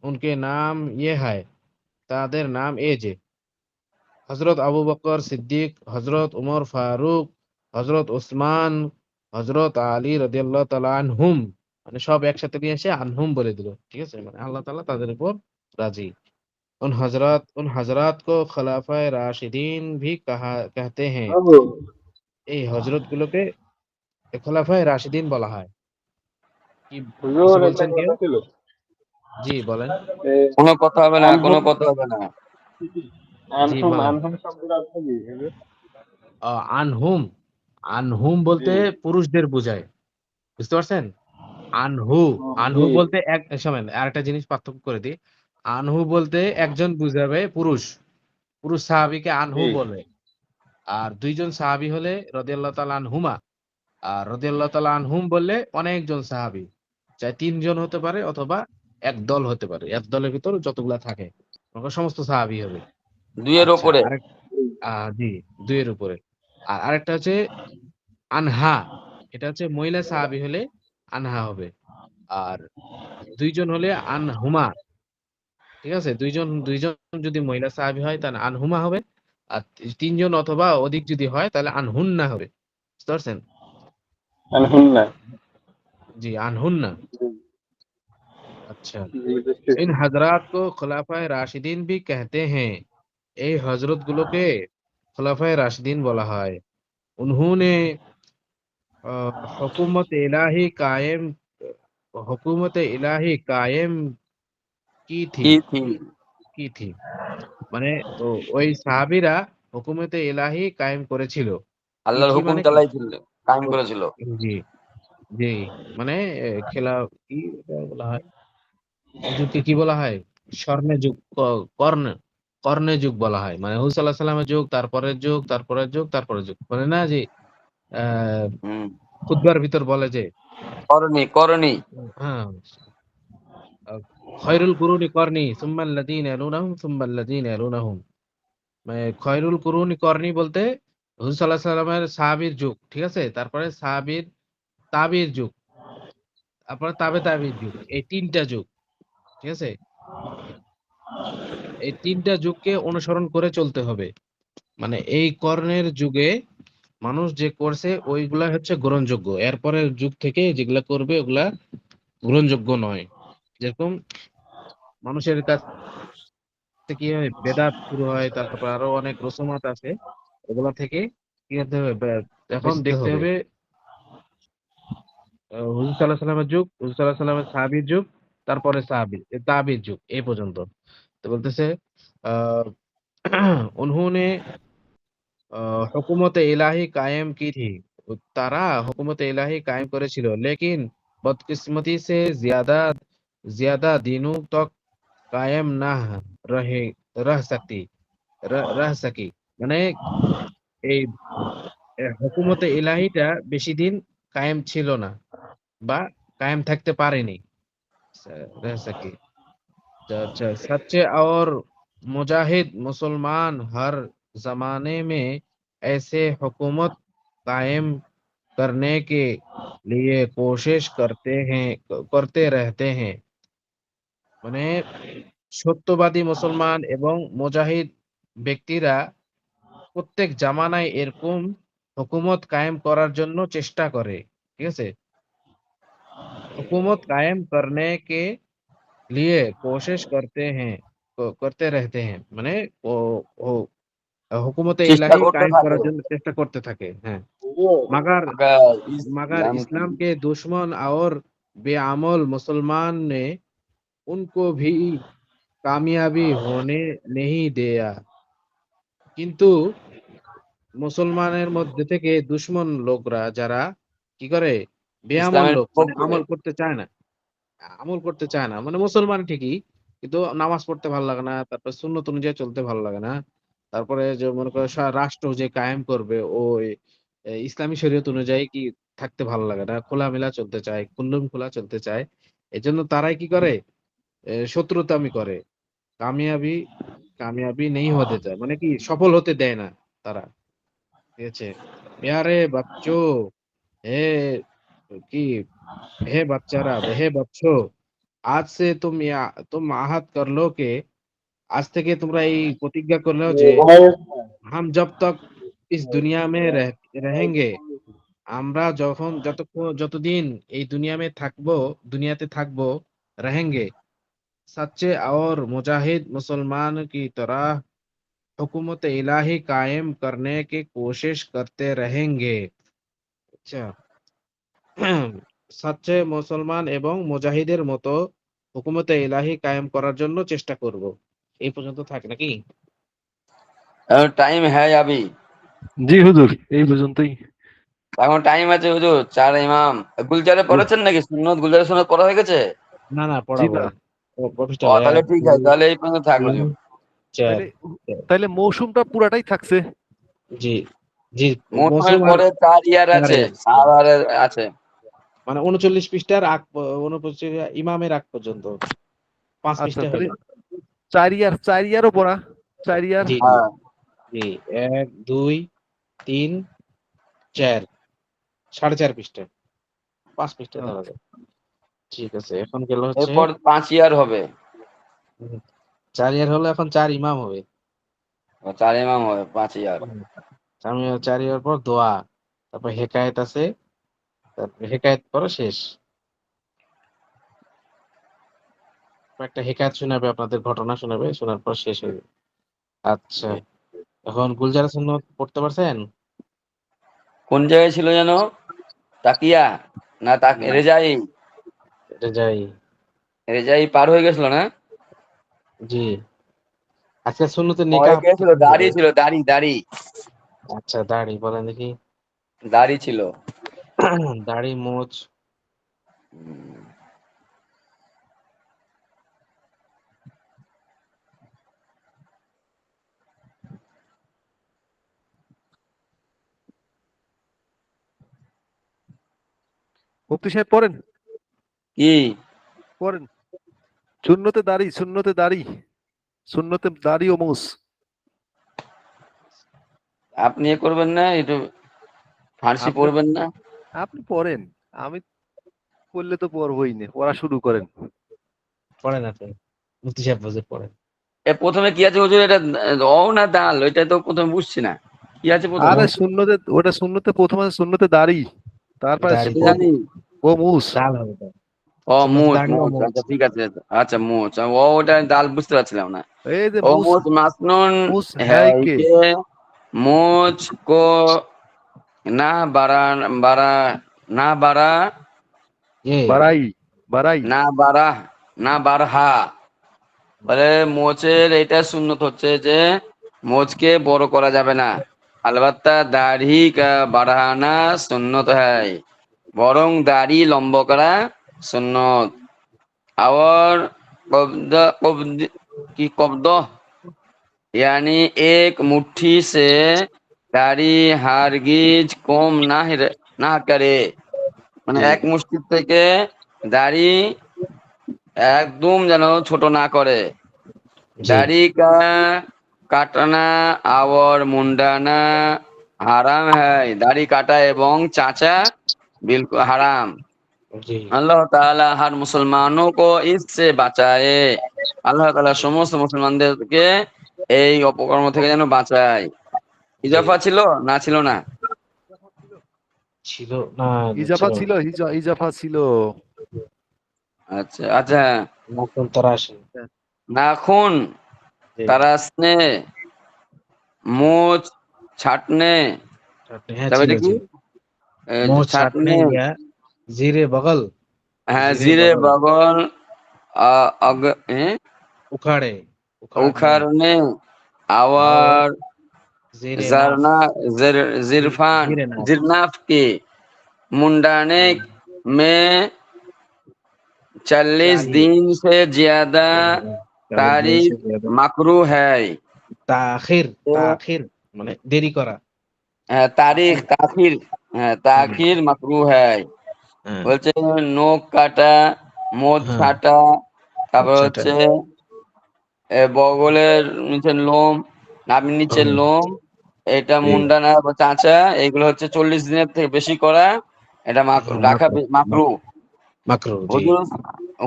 उनके नाम ये है তাদের নাম এই যে হযরত আবু বকর সিদ্দিক হযরত উমর ফারুক হযরত ওসমান হযরত আলী রাদিয়াল্লাহু তাআলা আনহুম মানে সব একসাথে নিয়ে এসে আনহুম বলে দিল ঠিক আছে মানে আল্লাহ তাআলা তাদের উপর রাজি उन हजरात को खलाफाए राशिदीन भी कहते हैं এই হযরত গুলোকে খোলাফায়ে রাশিদিন বলা হয় কি কিছু হুজুর একটা বলছেন কেউ কথা ছিল জি বলেন কোনো কথা হবে না কোনো আনহুম কথা হবে না জি আনহুম বলেন আনহুম শব্দের অর্থ কি হুজুর? আনহুম আনহুম বলতে জি পুরুষদের বোঝায় বুঝতে পারছেন আনহু আনহু জি বলতে এক শোনেন আরেকটা জিনিস পার্থক্য করে দিই আনহু বলতে একজন বুঝাবে পুরুষ পুরুষ সাহাবীকে আনহু জি বলে আর দুইজন সাহাবী হলে রাদিয়াল্লাহু তাআলা আনহুমা আর রাদিয়াল্লাহু তাআলা আনহুম বললে অনেকজন সাহাবী চাই তিনজন হতে পারে অথবা এক দল হতে পারে এক দলের ভিতর যতগুলা থাকে সমস্ত সাহাবী হবে 2 এর আচ্ছা ওপরে আরেক জি দুইয়ের উপরে আর আরেকটা হচ্ছে আনহা এটা হচ্ছে মহিলা সাহাবী হলে আনহা হবে আর দুইজন হলে আনহুমা ঠিক আছে দুইজন দুইজন যদি মহিলা সাহাবী হয় তাহলে আনহুমা হবে আর তিনজন অথবা অধিক যদি হয় তাহলে আনহুন্না হবে বুঝতে পারছেন আনহুন্না জি আনহুন্না জি अच्छा জি বুঝতেছি इन हजरात को खुलाफाए राशिदीन भी कहते हैं এই হযরত গুলোকে খুলাফায়ে রাশিদিন বলা হয় उन्होंने हुकूमत इलाही कायम हुकूमत इलाही कायम की थी কি থি की थी মানে ওই সাহাবীরা হুকুমতে ইলাহি কায়েম করেছিল। কি আল্লাহর থি হুকুম মানে কি? চালাইছিল, কায়েম ও- করেছিল। জি জি মানে খেলা কি এটা বলা হয়, এই যুগকে কি বলা হয়? স্বর্ণের যুগ, কর্ণ কর্ণের যুগ বলা হয়। মানে হুজুর সাল্লাল্লাহু আলাইহি ওয়াসাল্লামের যুগ, তারপরের যুগ, তারপরের যুগ, তারপরের যুগ, মানে না যে আহ হুম, খুতবার ভিতর বলে যে করণী করণী। হ্যাঁ আহ, খয়রুল কুরুনি করনি সুম্মাল্লাযীনা ইয়ালুনাহুম সুম্মাল্লাযীনা ইয়ালুনাহুম, মানে খয়রুল কুরুনি করনি বলতে হুজুর সাল্লাল্লাহু আলাইহি সাল্লামের সাহাবীর যুগ, ঠিক আছে, তারপরে সাহাবীর তাবির যুগ, তারপরে তাবির যুগ, এই তিনটা যুগ, ঠিক আছে, এই তিনটা যুগকে অনুসরণ করে চলতে হবে। মানে এই কর্ণের যুগে মানুষ যে করছে ওইগুলা হচ্ছে গ্রহণযোগ্য, এরপরের যুগ থেকে যেগুলা করবে ওগুলা গ্রহণযোগ্য নয়। যেরকম মানুষের কাছ থেকে কি হয়, বেদাত শুরু হয়, তারপর আরো অনেক রসুমাত আছে, ওগুলা থেকে কি করতে হবে, এখন দেখতে হবে হুজুর সাল্লাল্লাহু আলাইহি সাল্লামের যুগ, হুজুর সাল্লাল্লাহু আলাইহি সাল্লামের সাহাবীর যুগ, তারপরে তাবির যুগ, এই পর্যন্ত। তো বলতেছে আহ উन्होंने हुकूमत इलाही कायम की थी, তারা হুকুমত ইলাহি কায়েম করেছিল, लेकिन बदकिस्मती से ज्यादा ज्यादा दिनों तक कायम ना रहे रह सकती रह सकी, মানে এই হুকুমতে ইলাহিটা বেশি দিন কায়েম ছিল না বা कायम থাকতে পারেনি। रह सकी। अच्छा, सच्चे और मुजाहिद मुसलमान हर जमाने में ऐसे हुकूमत कायम करने के लिए कोशिश करते रहते हैं। মানে সত্যবাদী মুসলমান এবং মুজাহিদ ব্যক্তিরা প্রত্যেক জামানায় এরকম হুকুমত কায়েম করার জন্য চেষ্টা করে, ঠিক আছে, हुकूमत कायम करने के लिए कोशिश करते रहते हैं, মানে ও ও হুকুমতে চেষ্টা ইলাহি করতে কায়েম থাকে। করার জন্য চেষ্টা করতে থাকে। হ্যাঁ, मगर আবার मगर ইসলাম কি? इस्लाम के दुश्मन और बेअमल मुसलमान ने उनको भी कामयाबी होने नहीं दिया। কিন্তু মুসলমানের মধ্যে থেকে দুশমন লোকরা যারা কি করে, বেআমল ইসলামের লোক, মানে বিপক্ষে। আমল করতে চায় না, আমল করতে চায় না, মানে মুসলমান ঠিকই কিন্তু নামাজ পড়তে ভালো লাগে না, তারপর সুন্নত অনুযায়ী চলতে ভালো লাগে না, তারপরে যে মনে করো রাষ্ট্র যে কায়েম করবে ওই ইসলামী শরীয়ত অনুযায়ী কি থাকতে ভালো লাগে না, খোলামেলা চলতে চায়, খুল্লুম খোলা চলতে চায়। এজন্য তারাই কি করে, শত্রুতামি করে, কামিয়াবি কামিয়াবি নেই হতে চায়, মানে কি সফল হতে দেয় না তারা, ঠিক আছে। প্যারে বাচ্চো, হে কি, হে বাচ্চারা, হে বাচ্চো, আজ সে তুম আহাত করলো কে, আজ থেকে তোমরা এই প্রতিজ্ঞা করলো যে হাম জব তক ইস দুনিয়া মে रहेंगे, আমরা যতদিন এই দুনিয়াতে থাকবো, रहेंगे, सच्चे और मुजाहिद मुसलमान की तरह हुकूमत इलाही कायम करने की कोशिश करते रहेंगे। আচ্ছা, সচ্চে মুসলমান এবং মুজাহিদের মতো হুকুমতে ইলাহি কায়েম করার জন্য চেষ্টা করব। এই পর্যন্ত থাক নাকি? টাইম হ্যাঁ আবি। জি হুজুর, এই পর্যন্তই। এখন টাইম আছে হুজুর। চার ইমাম গুলজারে জি পড়েছেন নাকি? সুন্নত গুলজারের সুন্নত পড়া হয়ে গেছে? না না, জি পড়াবো। না, ও প্রফেসর তাহলে এক ঠিক আছে, দুই তাহলে এই পর্যন্ত থাক তিন হুজুর। চার তাইলে তাইলে মৌসুমটা পুরাটাই থাকছে। জি জি, মৌসুমের মৌসুম আর পরে 4 ইয়ার আছে, চারের 4 ইয়ারের আছে। মানে 39 পৃষ্ঠার 39 ইমামের আগ পর্যন্ত 5 আচ্ছা, পৃষ্ঠা তাহলে হলো। 4 ইয়ারও পড়া, 4 ইয়ার। জি জি হ্যাঁ, জি, 1 2 3 4, 4.5 পৃষ্ঠা, 5 পৃষ্ঠা ধরা আচ্ছা যায়। ঠিক আছে, এখন গেল হচ্ছে এরপর 5 ইয়ার হবে। 4 ইয়ার হলো, এখন 4 ইমাম হবে। 4 ইমাম হবে, 5 ইয়ার। আমি 4 ইয়ার পর দোয়া, তারপর হেকায়েত আছে, তারপর হেকায়েত পরে শেষ। একটা হেকায়েত শোনাবে, আপনাদের ঘটনা শোনাবে, শোনার পর শেষ হয়ে যাবে। আচ্ছা, এখন গুলজার সুন্নত পড়তে পারছেন? কোন জায়গায় ছিল যেন? তাকিয়া না না। রেজাই? এটা যাই। রেজাই পার হয়ে গেছিল না? জি। আজকে সুন্নতে হয়ে নিকাহ গেছিল, দাড়ি ছিল, দাড়ি দাড়ি আচ্ছা, দাড়ি বলেন দেখি। দাড়ি ছিল। দাড়ি, মোচ। হুম। মুফতি সাহেব পড়েন, কি পড়েন। সুন্নতে দাড়ি, সুন্নতে দাড়ি, সুন্নতে দাড়ি ও মুস। আপনি এ করবেন না, একটু ফার্সি আপনি পড়বেন না? আপনি পড়েন, আমি পড়লে তো পড়বই না, পড়া শুরু করেন। পড়েন আপনি, মুফতি সাহেব হুজুর পড়েন। এ প্রথমে কি আছে হুজুর? এটা অ না দাল? ওইটা তো প্রথমে বুঝছি না কি আছে প্রথমে। আরে সুন্নতে, ওটা সুন্নতে প্রথম আছে সুন্নতে দাড়ি, তারপরে দাড়ি, এটা জানি। ও মুস। ডাল হবে তো। ও সুন্নতে মোচ, দাড়ি ও মোচ, মোচ। আচ্ছা ঠিক আছে। আচ্ছা মোচ, ও ওটা দাল বুঝতে পারছিলাম না। এই যে ও মুস, মোচ মাসনুন মুস হ্যায় হ্যায় কে, কে মোচ কো না বাড়া, বাড়া না বাড়া, এ বাড়াই, বাড়াই। না বাড়া, না বাড়হা। বলে মোচের এটা সুন্নত হচ্ছে যে মোচকে বড় করা যাবে না। আলবাত্তা দাড়ি কা বাড়ানা সুন্নত হয়, বরং দাড়ি লম্ব করা সুন্নত। और कब्द कब्द की कब्द यानी एक मुट्ठी से दाढ़ी हारगिज कम না করে, মানে জি, এক মুষ্টি থেকে দাড়ি একদম যেন ছোট না করে। জি, दाढ़ी का काटना और मुंडाना হারাম है, দাড়ি কাটা এবং চাঁচা बिल्कुल হারাম। জি, আল্লাহ তাআলা हर मुसलमानों को इससे বাঁচায়। আল্লাহ তাআলা সমস্ত মুসলমানদেরকে এই অপকর্ম থেকে যেন বাঁচায়। জি। ইজাফা ছিল না ছিল না? ছিল না, ইজাফা ছিল ছিল, না। ইজাফা ছিল। আচ্ছা আচ্ছা। নতুন তারাশি। নাখুন জি, তারাসনে, মোচ ছাটনে, ছাটনি, হ্যাঁ তবে ছিল, এটা কি? ছিল। মোচ ছাটনে ছাটনে, ইয়া জিরে বগল, হ্যাঁ জিরে জিরে বগল, বগল, উখাড়ে, উখাড়নে, उखाड़ने और और জিরে নাফ, जरना जिरफान জিরে নাফ। जिरनाफ के मुंडाने হুম, में 40 চালিয়ে, दिन से ज्यादा 40 দিন तारीख সে জিয়াদা। मकरू है। তাখির, तो তাখির মানে দেরি করা। तारीख তাখির। ताखिर, হুম, ताखिर मकरू है। হ্যাঁ, বলছে নখ কাটা, মোচ হ্যাঁ, ছাটা, তারপর আচ্ছা, হচ্ছে বগলের নিচের লোম, নাভির নিচের হুম, লোম, এটা জি, মুন্ডানা বা চাঁচা, এগুলো হচ্ছে 40 দিনের থেকে বেশি করা, এটা রাখা মাকরু, মাকরু। মাকরু, জি।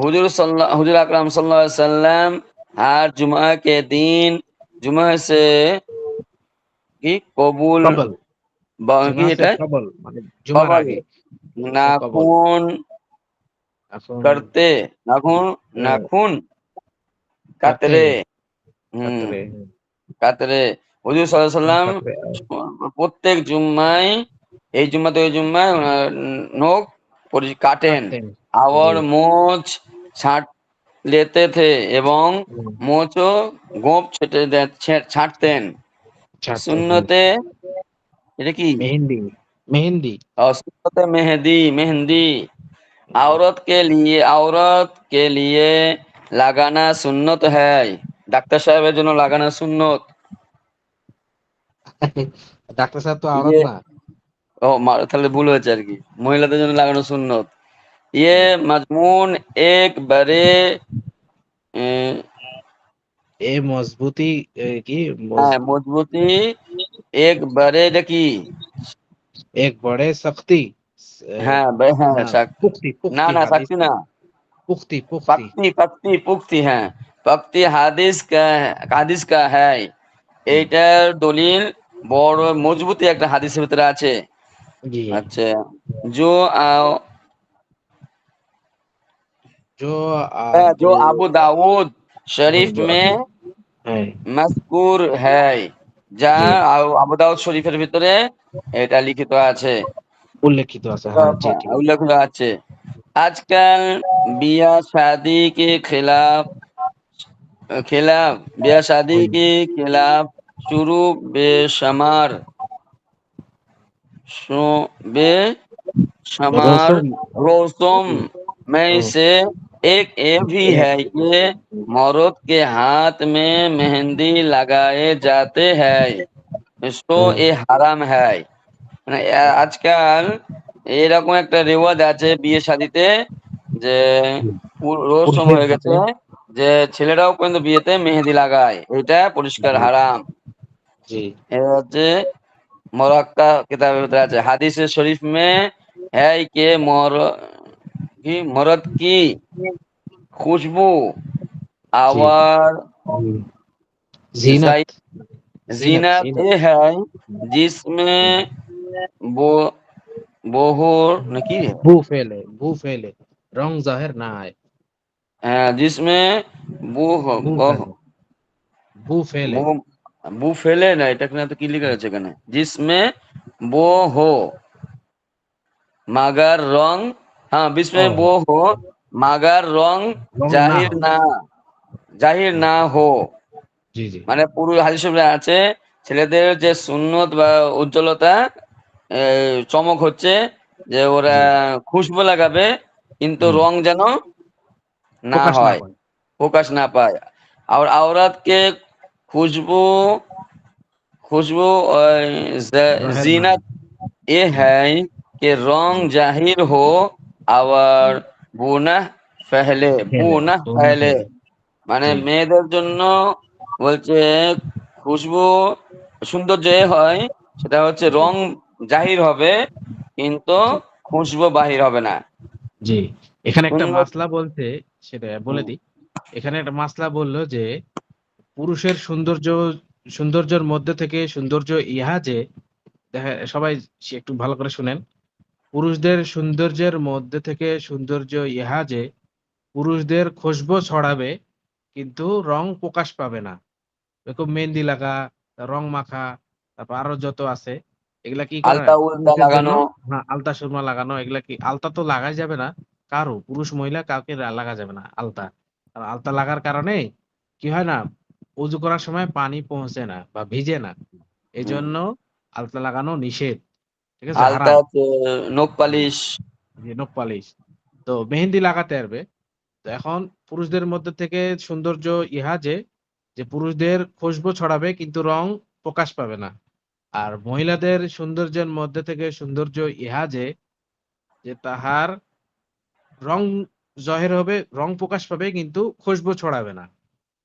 হুজুর হুজুর আকরাম সাল্লাল্লাহু अलैहि वसल्लम हर जुमा के दिन जुमा से কি কবুল কবল, কি জুমা সে এটা কবল মানে জুমার কবল আগে। জুমা সে কবল। নাখুন এখন করতে, নাখুন নাখুন কাতে, কাতরে, হুম কাতরে, কাতরে। হুজুর সাল্লাল্লাহু আলাইহি সাল্লাম কাতরে, প্রত্যেক জুম্মায়, এই জুম্মাতে ওই জুম্মায় ওনার নখ কাটেন। কাটতেন। জি, और মোচ ছাট लेते थे এবং হুম, মোচও গোঁফ ছাঁটতেন। ছাড়তেন, জি। সুন্নতে এটা কি? মেহেন্দি, মেহেন্দি, और सुन्नत मेहंदी, मेहंदी জি। औरत के लिए লাগানা সুন্নত है। ডাক্তার সাহেবের জন্য লাগানা সুন্নত। ডাক্তার সাহেব তো আওরাত ইয়ে না। তাহলে ভুল হয়েছে আর কি, মহিলাদের জন্য লাগানো সুন্নত। ये জি। मजमून एक बड़े अ, এ মজবুতি, কি হ্যাঁ মজবুতি, এক বারে এটা কি? এক বড়ে শক্তি, হ্যাঁ হ্যাঁ না পুক্তি, না পুক্তি না হাদিস শক্তি না, না, পুক্তি, পুক্তি। पक्ति पक्ति पुक्ति হ্যাঁ, पक्ति হাদিস কা হ্যায়। হুম, এইটার দলিল বড় মজবুতি একটা হাদিসের ভিতরে আছে। জি। আচ্ছা, जो आ, जो जो जो আবু দাউদ শরীফ जो মে अभी है। মজকুর হ্যায়, যা जी, আবু দাউদ শরীফের ভিতরে এটা লিখিত আছে। उल्लेखित আছে হ্যাঁ জি ঠিক আছে उल्लेख আছে आजकल बिया शादी के खिलाफ बिया शादी হুম, के खिलाफ शुरू बेशुमार बेशुमार রসম रस्म में হুম, से एक ये भी এক है कि मर्द के हाथ में मेहंदी लगाए जाते हैं इसको হুম, ये हराम है মানে আজকাল এরকম একটা রেওয়াজ আছে বিয়ে শাদিতে যে হুম। রসম পুরুষের হয়ে হাতে গেছে যে ছেলেরাও কিন্তু বিয়েতে মেহেদি লাগায় এটা পরিষ্কার জি হারাম জি এটা হচ্ছে মরাক্কা কিতাবের ভিতরে আছে হাদিসে শরীফ মে হ্যায় কে মরদ কি খুশবু জি আওয়ার হুম। জিনাত জিনাত जीनत জিনাত ये है হুম। जिसमें वो बोहर न की है ভু ফেলে রং জাহের না হয় जिसमें वो ভু वो ফেলে ভু ফেলে वो वो फैले ना এটা না তো কি লেখা আছে এখানে जिसमें वो हो मगर रंग हाँ ও जिसमें वो हो मगर रंग রং না जाहिर হয় ना जाहिर হুম, ना हो জি জি মানে পুরো হাদিস শরীফে আছে ছেলেদের যে সুন্নত বা উজ্জ্বলতা চমক হচ্ছে যে ওরা জি খুশবু লাগাবে কিন্তু হুম, রং যেন না প্রকাশ না হয় পায় প্রকাশ না পায় और औरत के खुशबू खुशबू জাহের না जीनत হয় ये হুম, है कि জি रंग जाहिर हो और बुना फैले ফেলে बुना তো না फैले ফেলে মানে জি মেয়েদের জন্য বলছে খুশবু সৌন্দর্য এ হয় সেটা হচ্ছে জি রং জাহির হবে কিন্তু জি খুশবু বাহির হবে না জি এখানে একটা সুন্দর মাসলা বলছে সেটা বলে হুম, দিই এখানে একটা মাসলা বললো যে পুরুষের সৌন্দর্যের মধ্যে থেকে সৌন্দর্য ইহা যে দেখা সবাই একটু ভালো করে শুনেন পুরুষদের সৌন্দর্যের মধ্যে থেকে সৌন্দর্য ইহা যে পুরুষদের খুশবু ছড়াবে কিন্তু রং প্রকাশ পাবে না এরকম মেহেন্দি লাগা রং মাখা তারপর আরো যত আছে এগুলা কি করে আলতা উলতা পুরুষের জন্য লাগানো হ্যাঁ আলতা সুরমা লাগানো এগুলা কি আলতা তো লাগাই যাবে না কারো পুরুষ মহিলা কাউকে লাগা যাবে না আলতা আর আলতা লাগার কারণে কি হয় না উজু করার সময় পানি পৌঁছে না বা ভিজে না এই হুম, জন্য আলতা লাগানো নিষেধ ঠিক আছে আলতা হারাম নখ জি পালিশ জি নখ পালিশ তো মেহেন্দি লাগাতে পারবে তো এখন পুরুষদের মধ্যে থেকে সৌন্দর্য ইহা যে যে পুরুষদের খুশবু ছড়াবে কিন্তু রং প্রকাশ পাবে না আর মহিলাদের সৌন্দর্যের মধ্যে থেকে সৌন্দর্য ইহা যে যে তাহার রং জহের হবে রং প্রকাশ পাবে কিন্তু খুশবু ছড়াবে না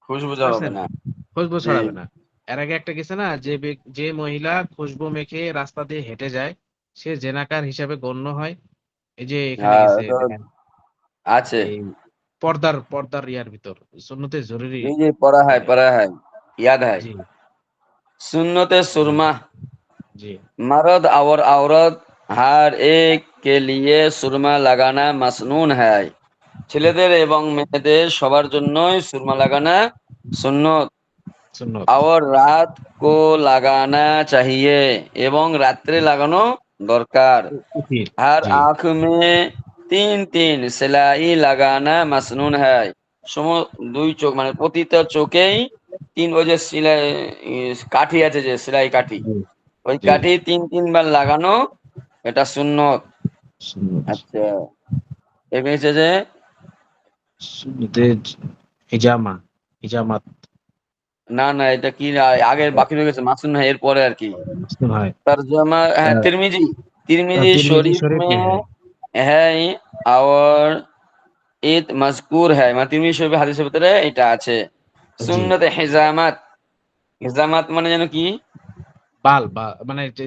খুশবু বুঝতে হবে পারছেন না খুশবু জি ছড়াবে না এর আগে একটা গেছে না যে যে মহিলা খুশবু মেখে রাস্তা দিয়ে হেঁটে যায় সে জেনাকার হিসাবে গণ্য হয় এই যে এখানে হ্যাঁ গেছে এটা দেখেন আছে এই পর্দার ইয়ার ভিতর সুন্নতে জরুরি जी जी पढ़ा है याद है জি सुन्नत জি सुरमा জি मर्द और औरत हर एक के लिए सुरमा লাগানা মাসনুন है ছেলেদের এবং মেয়েদের সবার জন্যই সুরমা লাগানা সুন্নত সুন্নত और रात को लगाना चाहिए এবং রাত্রে লাগানো দরকার উচিত हर জি आंख में तीन तीन সেলাই লাগানা মাসনুন है দুই চোখ মানে প্রতিটা চোখেই তিন ওই যে সেলাই কাঠি আছে যে সেলাই কাঠি জি ওই জি কাঠি তিনবার লাগানো এটা সুন্নত সুন্নত আচ্ছা এখানে হচ্ছে যে সুন্নতে হিজামা হিজামাত না না এটা কি আগের বাকি রয়ে গেছে মাসুন এর পরে আর কি মাসনুন হয় तर्जमा है तिरमिजी तिरमिजी तिरमिजी शरीफ शरीफ में में है है और ঈদ মজকুর হ্যাঁ মানে তিরমিজি শরীফে হাদিসের ভিতরে এটা আছে জি সুন্নতে হিজামাত হিজামাত মানে যেন কি বাল বা মানে যে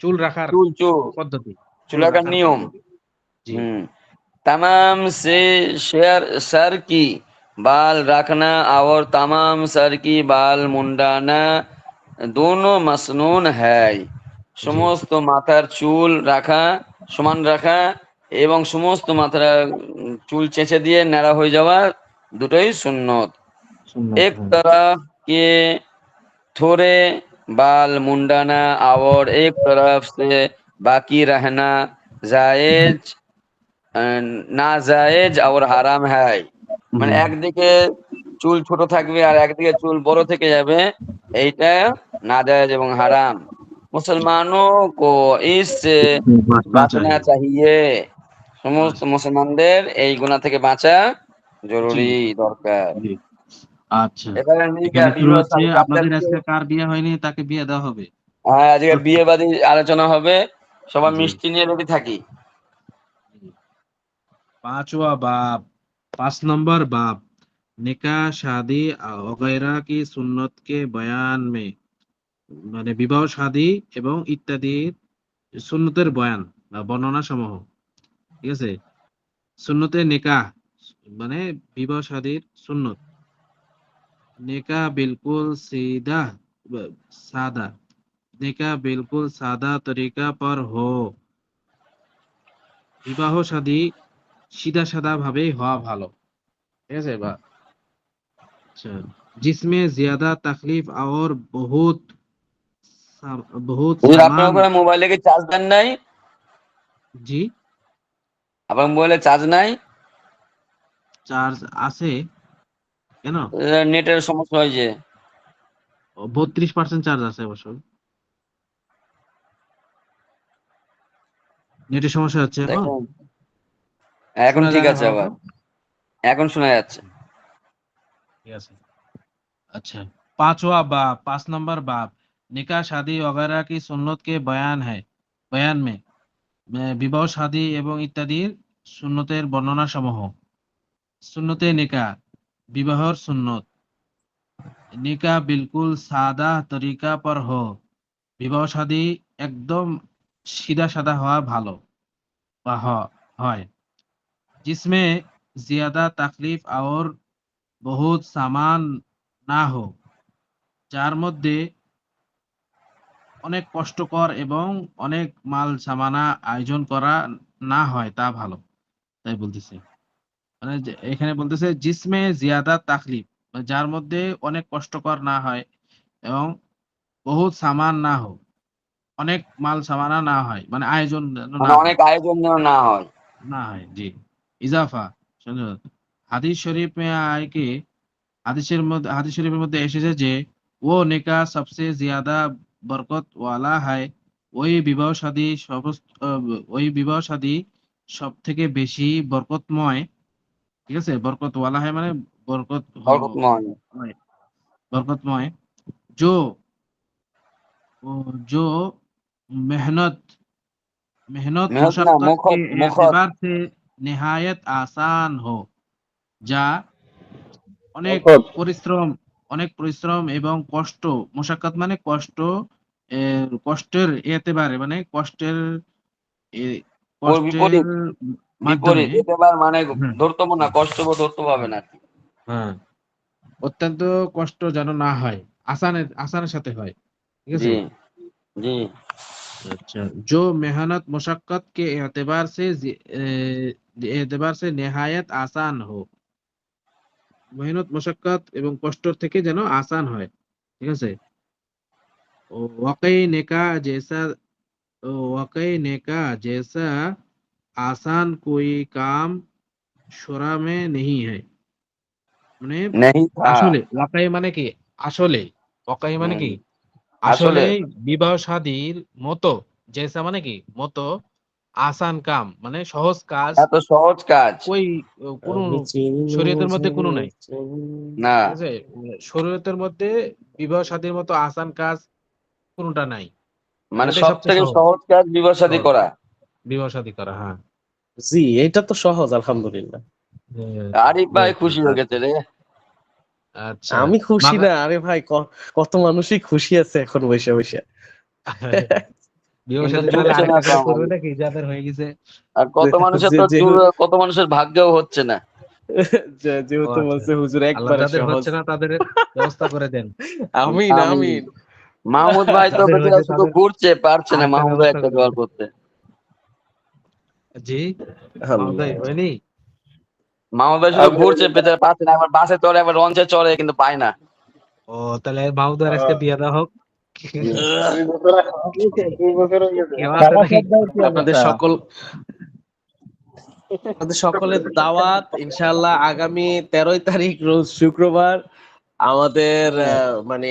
চুল রাখার চুল চুল পদ্ধতি চুল চুলাকার রাখার নিয়ম পদ্ধতি জি हम्म तमाम से सर की बाल रखना और तमाम सर की बाल मुंडाना दोनों मसनून है জি সমস্ত মাথার চুল রাখা সমান রাখা এবং সমস্ত মাথার চুল চেঁচে দিয়ে ন্যাড়া হয়ে যাওয়া দুটোই সুন্নত সুন্নত एक হ্যাঁ तरह के थोड़े बाल मुंडाना और एक तरफ से बाकी रहना জায়েজ না জায়েজ আর হারাম হ্যায়, মানে একদিকে চুল ছোট থাকবে আর একদিকে চুল বড় থেকে যাবে, এইটা নাজায়েজ এবং হারাম। মুসলমানও কো ইসসে বাঁচনা চাহিয়ে, সমস্ত মুসলমানদের এই গুনাহ থেকে বাঁচা জরুরি, দরকার। জি। আচ্ছা, এবারে এখানে শুরু হচ্ছে আপনাদের আজকে কার বিয়ে হয়নি তাকে বিয়ে দেওয়া হবে। হ্যাঁ, আজকে বিয়ে বাদী আলোচনা হবে, সবাই জি। মিষ্টি নিয়ে রেডি থাকি। 5वां बाब, 5 नंबर बाब, निकाह शादी वगैरह की सुन्नत के बयान में, মানে বিবাহ শাদী এবং ইত্যাদি সুন্নতের বয়ান বা বর্ণনা সমূহ। ঠিক আছে, সুন্নতে নিকাহ মানে বিবাহ শাদীর সুন্নত। निकाह बिल्कुल सीधा सादा, निकाह बिल्कुल सादा तरीका पर हो, বিবাহ শাদী সিধা সাদা ভাবেই হওয়া ভালো। ঠিক আছে বা আচ্ছা, जिसमें ज्यादा तकलीफ और बहुत হুজুর, আপনার सामान। ঘরে মোবাইলে কি চার্জ দেন নাই? জি, আপনার মোবাইলে চার্জ নাই? চার্জ আছে কেন? নেটের সমস্যা হয়েছে। 32% চার্জ আছে অবশ্য। নেটের সমস্যা হচ্ছে এখন? দেখুন, এখন শোনা ঠিক যায় না আছে, ভালো আবার তো? এখন শোনা যাচ্ছে। ঠিক আছে। अच्छा, 5वां बाब, 5 नंबर बाब, निकाह शादी वगैरह की सुन्नत के बयान है, बयान में বিবাহ শাদী এবং ইত্যাদির সুন্নতের বর্ণনা সমূহ। সুন্নতে নিকাহ বিবাহর সুন্নত। নিকাহ বিলকুল সাদা তরিকা পর হো, বিবাহ শাদী একদম সিধা সাদা হওয়া ভালো বা হয়। जिसमें ज्यादा तकलीफ और बहुत सामान ना हो, যার মধ্যে অনেক কষ্টকর এবং অনেক মাল সামানা আয়োজন করা না হয় তা ভালো। তাই বলতেছে, মানে এখানে বলতেছে জিসমে জিয়াদা তাকলিফ, যার মধ্যে অনেক কষ্টকর না হয় এবং বহুত সামান না হোক, অনেক মাল সামানা না হয়, মানে আয়োজন যেন মানে না অনেক হয়, আয়োজন যেন না হয়। জি। ইজাফা, শুনুন, হাদিস শরীফ মে আয় কি, হাদিস শরীফের মধ্যে এসেছে যে ও নিকাহ সবসে জিয়াদা বরকত ওয়ালা হয়, ওই বিবাহ শাদী ওই বিবাহ শাদী সব থেকে বেশি বরকতময়। ঠিক আছে, বরকত ওয়ালা হয় মানে বরকত বরকতময়। হয়, বরকতময়। जो जो मेहनत मेहनत মেহনত না, मुशक्कत के মুখত মুখত। एतबार से निहायत आसान हो, যা অনেক মুখত পরিশ্রম, এবং কষ্ট, মুশাক্কাত মানে কষ্ট, কষ্টের এতেবারে মানে কষ্টের এ- ওর কষ্টের বিপরীত, মাধ্যমে। বিপরীত এবার মানে হুম, ধরতব্য না, কষ্টব ধরতব্য হবে না। হ্যাঁ, অত্যন্ত কষ্ট যেন না হয়, আসানের সাথে হয়। ঠিক আছে। জি, জি। अच्छा, जो मेहनत मुशक्कत के एतबार से निहायत आसान हो, মেহনত মশাক্কাত এবং কষ্ট থেকে যেন আসান হয়। ঠিক আছে। ওয়াকাই নেকা জেসা वाकई नेका जैसा आसान कोई काम शुरा में नहीं है, মানে নেহি থা। আসলে ওয়াকাই মানে কি, আসলে ওয়াকাই মানে হুম, কি, আসলে আসলে বিবাহ শাদীর মতো, জেসা মানে কি মতো, আসান কাম মানে সহজ কাজ, এত সহজ কাজ কই কোন শরীয়তের মধ্যে কোনো নাই। না, ঠিক আছে, শরীয়তের মধ্যে বিবাহ শাদীর মতো আসান কাজ কোনটা নাই, মানে মানে এটাই সব সবচেয়ে থেকে সহজ। সহজ কাজ বিবাহ শাদী সহজ করা। বিবাহ শাদী করা, হ্যাঁ। জি, এটা তো সহজ আলহামদুলিল্লাহ। আরিফ ভাই খুশি হয়ে গেছে রে। আচ্ছা, আমি খুশি মাগা না, আরে ভাই কত মানুষই খুশি আছে এখন বসে বসে। বিবাহ কিন্তু শাদী তাহলে চলছে না আরেকটা তো করে করবে আমাদের। নাকি, যাদের হয়ে গেছে? আর কত মানুষের তো কত মানুষের ভাগ্যেও হচ্ছে না। ও যেহেতু আচ্ছা, বলছে হুজুর আল্লাহ একবারে যাদের সহজ। হচ্ছে না তাদের ব্যবস্থা করে দেন। আমিন আমি আমিন। মাহমুদ ভাই তো যাদের বেচারা হয়েছে শুধু তাদের ঘুরছে, পারছে না আরেকটা মাহমুদ ভাই ব্যবস্থা একটা করে জোয়ার দেন। করতে। জি, আল্লাহ। মাহমুদ হয়নি? মাহমুদ ভাই শুধু ঘুরছে, বেচারা পাচ্ছে না, একবার বাসে চড়ে একবার লঞ্চে চড়ে কিন্তু পায় না। ও, তাহলে মাহমুদ আজকে বিয়ে দেওয়া হোক। 2 বছর হয়ে গেছে। কেওয়াতে নাকি আপনাদের সকলের দাওয়াত ইনশাআল্লাহ আগামী 13 তারিখ রোজ শুক্রবার আমাদের মানে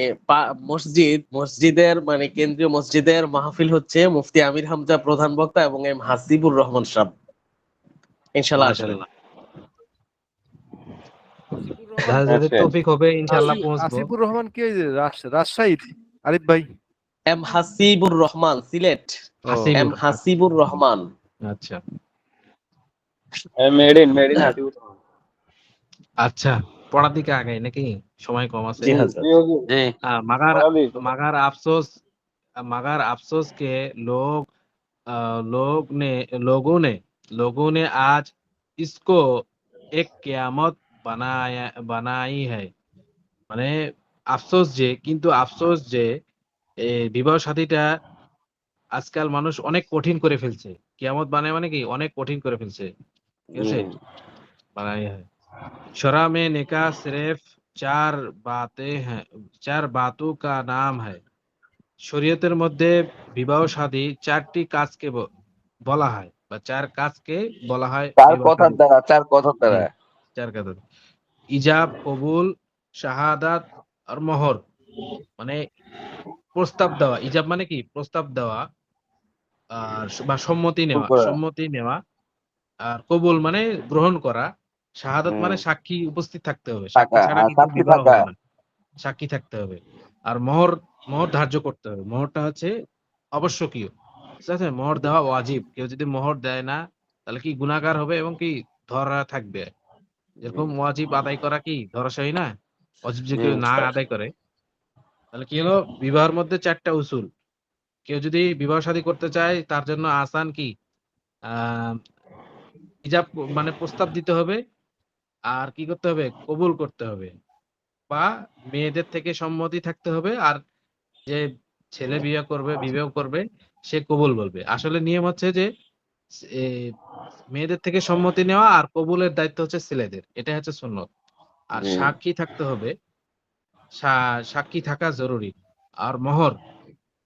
মসজিদের মানে কেন্দ্রীয় মসজিদের মাহফিল হচ্ছে। মুফতি আমির হামজা প্রধান বক্তা এবং এম হাসিবুর রহমান সাহেব ইনশাআল্লাহ আসবেন। মাশাআল্লাহ। যাদের যদি আচ্ছা। তৌফিক হবে ইনশাআল্লাহ পৌঁছবো। আসিফুর রহমান কি ওই যে রাজশাহীর? আরিফ ভাই? এম হাসিবুর রহমান, সিলেট। ও এম হাসিবুর রহমান। আচ্ছা মেড ইন হাসিবুর রহমান। আচ্ছা, পড়ার দিকে আগাই নাকি? সময় কম আছে। জি হাজরত। জি হুজুর, জি मगर পড়া দিই। मगर अफसोस मगर अफसोस के लोग ने लोगों ने आज इसको एक कियामत बनाई है। মানে আফসোস যে, কিন্তু আফসোস যে এই বিবাহ সাথীটা আজকাল মানুষ অনেক কঠিন করে ফেলছে। কিয়ামত বানায় মানে কি অনেক কঠিন করে ফেলছে। ঠিক আছে? বানাই है। शरा में निकाह सिर्फ 4 बातें हैं, 4 बातों का नाम है। শরীয়তের মধ্যে বিবাহ শাদী 4টি কাজকে বলা হয় বা 4 কাজকে বলা হয় চার বিবাহ কথার শাদী। দ্বারা, চার কথার জি, দ্বারা। 4 কাজ। ইজাব, কবুল, শাহাদাত আর মোহর। মানে প্রস্তাব দেওয়া। ইজাব মানে কি? প্রস্তাব দেওয়া আর বা ভুল করে। সম্মতি নেওয়া। আর কবুল মানে গ্রহণ করা। শাহাদাত মানে সাক্ষী উপস্থিত থাকতে হবে। সাক্ষী থাকা, ছাড়া হ্যাঁ, কিন্তু সাক্ষী বিবাহ থাকা। হয় না। সাক্ষী থাকতে হবে। আর মোহর ধার্য করতে হবে। মোহরটা হচ্ছে আবশ্যকীয়। ঠিক আছে? মোহর দেওয়া ওয়াজিব। কেউ যদি মোহর দেয় না তাহলে কি গুনাহগার হবে এবং কি ধরা থাকবে। যেরকম ওয়াজিব আদায় করা কি ধরাশায়ী না? ওয়াজিব যে জি কেউ না আদায় করে তাহলে কি হলো? বিবাহের মধ্যে 4টা উসুল। কেউ যদি বিবাহ শাদী করতে চায় তার জন্য আসান কি আহ ইজাব মানে প্রস্তাব দিতে হবে। আর কি করতে হবে? কবুল করতে হবে। বা মেয়েদের থেকে সম্মতি থাকতে হবে। আর যে ছেলে বিবাহ করবে সে কবুল বলবে। আসলে নিয়ম হচ্ছে যে এ মেয়েদের থেকে সম্মতি নেওয়া আর কবুলের দায়িত্ব হচ্ছে ছেলেদের। এটাই হচ্ছে সুন্নত। আর জি সাক্ষী থাকতে হবে। সাক্ষী থাকা জরুরি। আর মোহর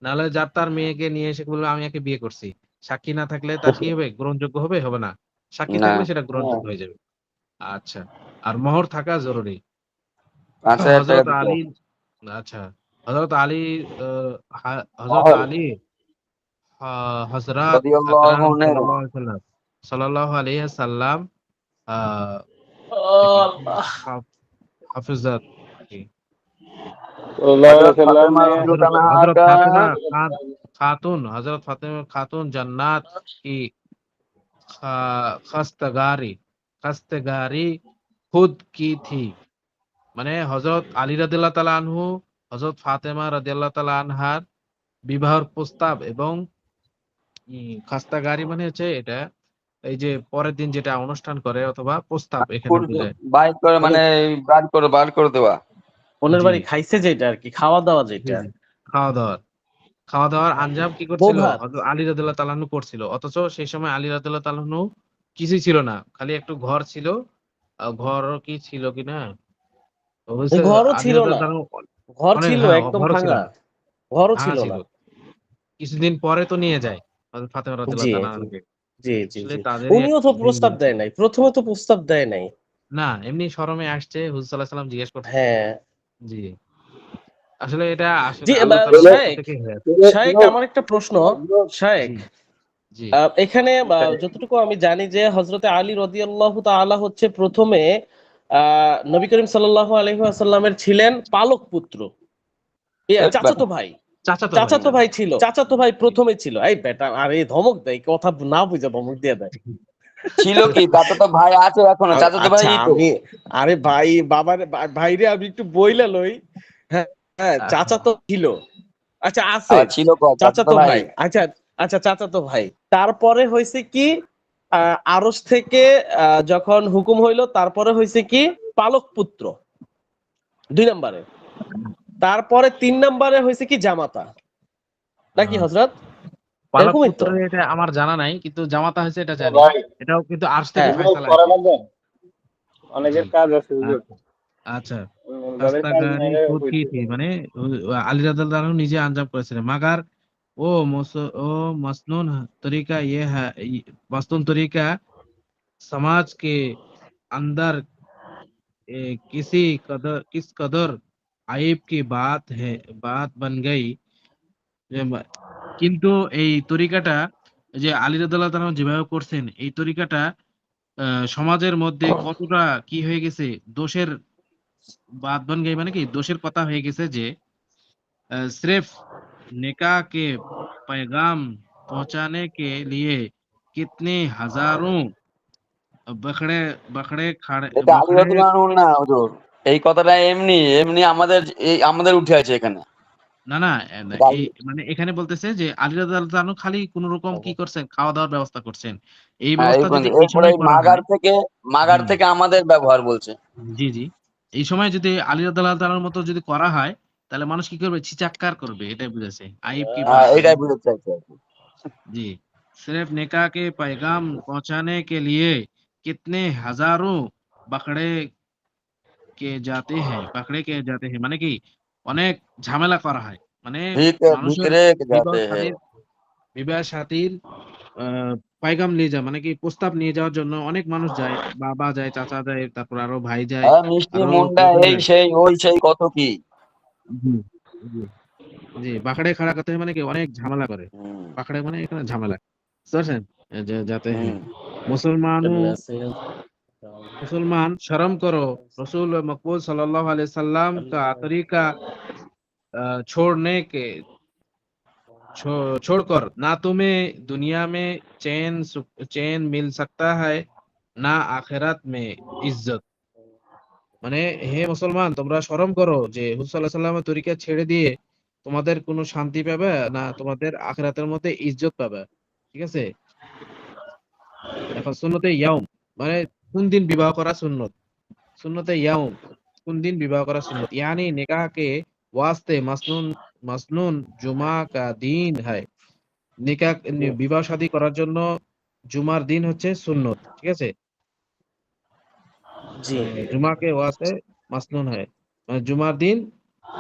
নাহলে যার তার মেয়েকে নিয়ে এসে বলবে আমি একে বিয়ে করছি। সাক্ষী না থাকলে তার কি হবে? গ্রহণযোগ্য হবে? হবে না। সাক্ষী না। থাকলে সেটা গ্রহণযোগ্য হয়ে যাবে। আচ্ছা। আর মোহর থাকা জরুরি। 5,000 টাকা হযরত দিতে আলী হবে। আচ্ছা, হযরত আলী হযরত আলী হযরত আকরাম রাদিয়াল্লাহু আনহু। সাল্লাল্লাহু আলাইহি সাল্লাম আ আল্লাহ। হাফিজাত কি সাল্লাল্লাহু আলাইহি হযরত সাল্লাম ফাতেমা ने রাদিয়াল্লাহু হযরত ফাতেমা আনহা হযরত ফাতেমা খাতুন জান্নাত কি খাস্তগারি খুদ কি থি। মানে হযরত আলী রাদিয়াল্লাহু তাআলা আনহু হযরত ফাতেমা রাদিয়াল্লাহু তাআলা আনহার বিবাহের প্রস্তাব এবং খাস্তাগারি মানে হচ্ছে এটা এই যে পরের দিন যেটা অনুষ্ঠান করে অথবা প্রস্তাব এখানে বোঝায়। বাইর করে, মানে মানে বার করে দেওয়া। বোনের জি বাড়ি খাইছে যেটা আর কি, খাওয়া দাওয়া জি যেটা। জি খাওয়া দাওয়ার আঞ্জাম কি করছিল? বৌভাত। হযরত আলী রাদিয়াল্লাহু তাআলা আনহু করছিল। অথচ সেই সময় আলী রাদিয়াল্লাহু তাআলা আনহু কিছুই ছিল না। খালি একটু ঘর ছিল। ঘরও কি ছিল কিনা? অবশ্য ঘরও আলী ছিল না। রাদিয়াল্লাহু তাআলা ঘর অনেক ছিল হ্যাঁ, একদম ঘরও ছিল ভাঙা। না। ঘরও ভাঙা ছিল ছিল। না। কিছুদিন পরে তো নিয়ে যায় হযরত ফাতেমা জি রাদিয়াল্লাহু তাআলা জি আনহাকে। জি জি আসলে জি। তাদেরই এক উনিও তো প্রস্তাব দিন ছিল। দেয় নাই, প্রথমে তো প্রস্তাব দেয় নাই। না, এমনি শরমে আসছে হুজুর সাল্লাল্লাহু আলাইহি সাল্লাম জিজ্ঞেস করছে। হ্যাঁ। জি। আসলে এটা জি আল্লাহ তাআলার পক্ষ শায়েক, থেকে হয়েছে। শায়েক আমার একটা প্রশ্ন। শায়েক, জি, জি। এখানে যতটুকু আমি জানি যে হযরতে আলী রাদিয়াল্লাহু তাআলা হচ্ছে প্রথমে নবী করিম সাল্লাল্লাহু আলাইহি ওয়াসাল্লামের ছিলেন পালক পুত্র। একবার চাচাতো ভাই। চাচাতো ভাই। চাচাতো ভাই ছিল। চাচাতো ভাই প্রথমে ছিল। এই বেটা আরে ধমক দেয়, কথা না বুঝে ধমক দিয়ে দেয়। ছিল কি, চাচাতো ভাই আছে এখনো, চাচাতো আচ্ছা ভাই তো। আমি, আরে ভাই বাবার ভাইরে আমি একটু বইলা লই। হ্যাঁ হ্যাঁ, আচ্ছা, চাচাতো ছিল। আচ্ছা আছে, আবার ছিল চাচাতো চাচাতো ভাই। ভাই। আচ্ছা আচ্ছা, চাচাতো ভাই। তারপরে হয়েছে কি আরশ থেকে যখন হুকুম হইলো তারপরে হয়েছে কি পালক পুত্র 2 নম্বরে। তারপরে 3 নম্বরে হয়েছে কি জামাতা, নাকি হযরত? পালক এরকমই পুত্র তো। এটা আমার জানা নাই, কিন্তু জামাতা হয়েছে এটা জানি। ভাই এটাও কিন্তু আরশ থেকে হ্যাঁ হুজুর ফয়সালা পড়া আরকি। লাগবে, অনেকের জি। কাজ আছে হুজুর। আচ্ছা, আচ্ছা। যাদের কাজ নাই দাস্তাগারি এরা খুদ কি হইতে থি, পারে। মানে আলী রাদিয়াল্লাহু আনহু নিজে আঞ্জাম করেছিলেন। মাগার ও मसनून तरीका ये है, मसनून तरीका समाज के अंदर किस कदर आइब की बात बन गई। যে কিন্তু এই তরিকাটা যে আলী রাদিয়াল্লাহু তাআলা যেভাবে করছেন, এই তরিকাটা সমাজের মধ্যে কতটা কি হয়ে গেছে, দোষের বাত বন গই, মানে কি দোষের কথা হয়ে গেছে যে सिर्फ निकाह के पैगाम पहुंचाने के लिए कितने हजारों बखड़े बखड़े खाड़े এটা আলী बखड़े রাদিয়াল্লাহু আনহু না হুজুর, এই কথাটা এমনি এমনি আমাদের উঠে আছে এখানে। না না এটা এই মানে এখানে বলতেছে যে আলী রাদিয়াল্লাহু আনহু খালি কোন রকম কি করছেন, খাওয়া দাওয়ার ব্যবস্থা করছেন। এই হ্যাঁ, এই ব্যবস্থা যদি পর্যন্ত। এই এরপরে সময় এই করা মাগার হয়, থেকে হুম, আমাদের ব্যবহার বলছে। জি জি, এই সময় যদি আলী রাদিয়াল্লাহু তাআলার মতো যদি করা হয়, তাহলে মানুষ কি করবে, চিৎকার করবে, এটাই বুঝাচ্ছে। আইব কি হ্যাঁ, বাত है। এটাই বুঝতে চাইছি আর কি। जी, सिर्फ निकाह के पैगाम पहुंचाने के लिए कितने हजारों बकरे पकड़े के जाते हैं, মানে কি অনেক ঝামেলা করা হয়, মানে মানুষের ভিতরে বিবাহ যাতে হ্যাঁ। শাদীর বিবাহ শাদীর পায়গাম নিয়ে যায়, মানে কি প্রস্তাব নিয়ে যাওয়ার জন্য অনেক মানুষ যায়, বাবা যায়, চাচা যায়, তারপর আরো ভাই যায়, হ্যাঁ, মিষ্টি আরো মুন্ডা কয়জন এই যায়। সেই ওই সেই কত কি। জি জি জি, বাঁকড়ে খাড়া করতে হয়, মানে কি অনেক ঝামেলা করে। হুম, বাঁকড়ে মানে এখানে ঝামেলা, বুঝতে পারছেন? जाते हैं হুম। मुसलमानों Blessings. मुसलमान शर्म करो, रसूल मकबूल सल्लल्लाहु अलैहि वसल्लम का तरीका छोड़ने के छोड़कर ना तुम्हें दुनिया में चैन मिल सकता है, ना आखिरत में इज्जत। মানে হে মুসলমান, তোমরা শরম করো যে হুজুর সাল্লাল্লাহু আলাইহি সাল্লামের তরিকা ছেড়ে দিয়ে তোমাদের কোনো শান্তি পাবে না, তোমাদের আখিরাতের মধ্যে ইজ্জত পাবে। ঠিক আছে? এখন সুন্নতে ইয়াউম, মানে কোন দিন বিবাহ করা সুন্নত। सुन्नत यौम, उन दिन विवाह करा सुन्नत, यानी निकाह के वास्ते मसनून मसनून जुमा का दिन है। নিকাহ বিবাহ শাদী করার জন্য জুমার দিন হচ্ছে সুন্নত। ঠিক আছে? জি जुमा के वास्ते मसनून है, মানে জুমার দিন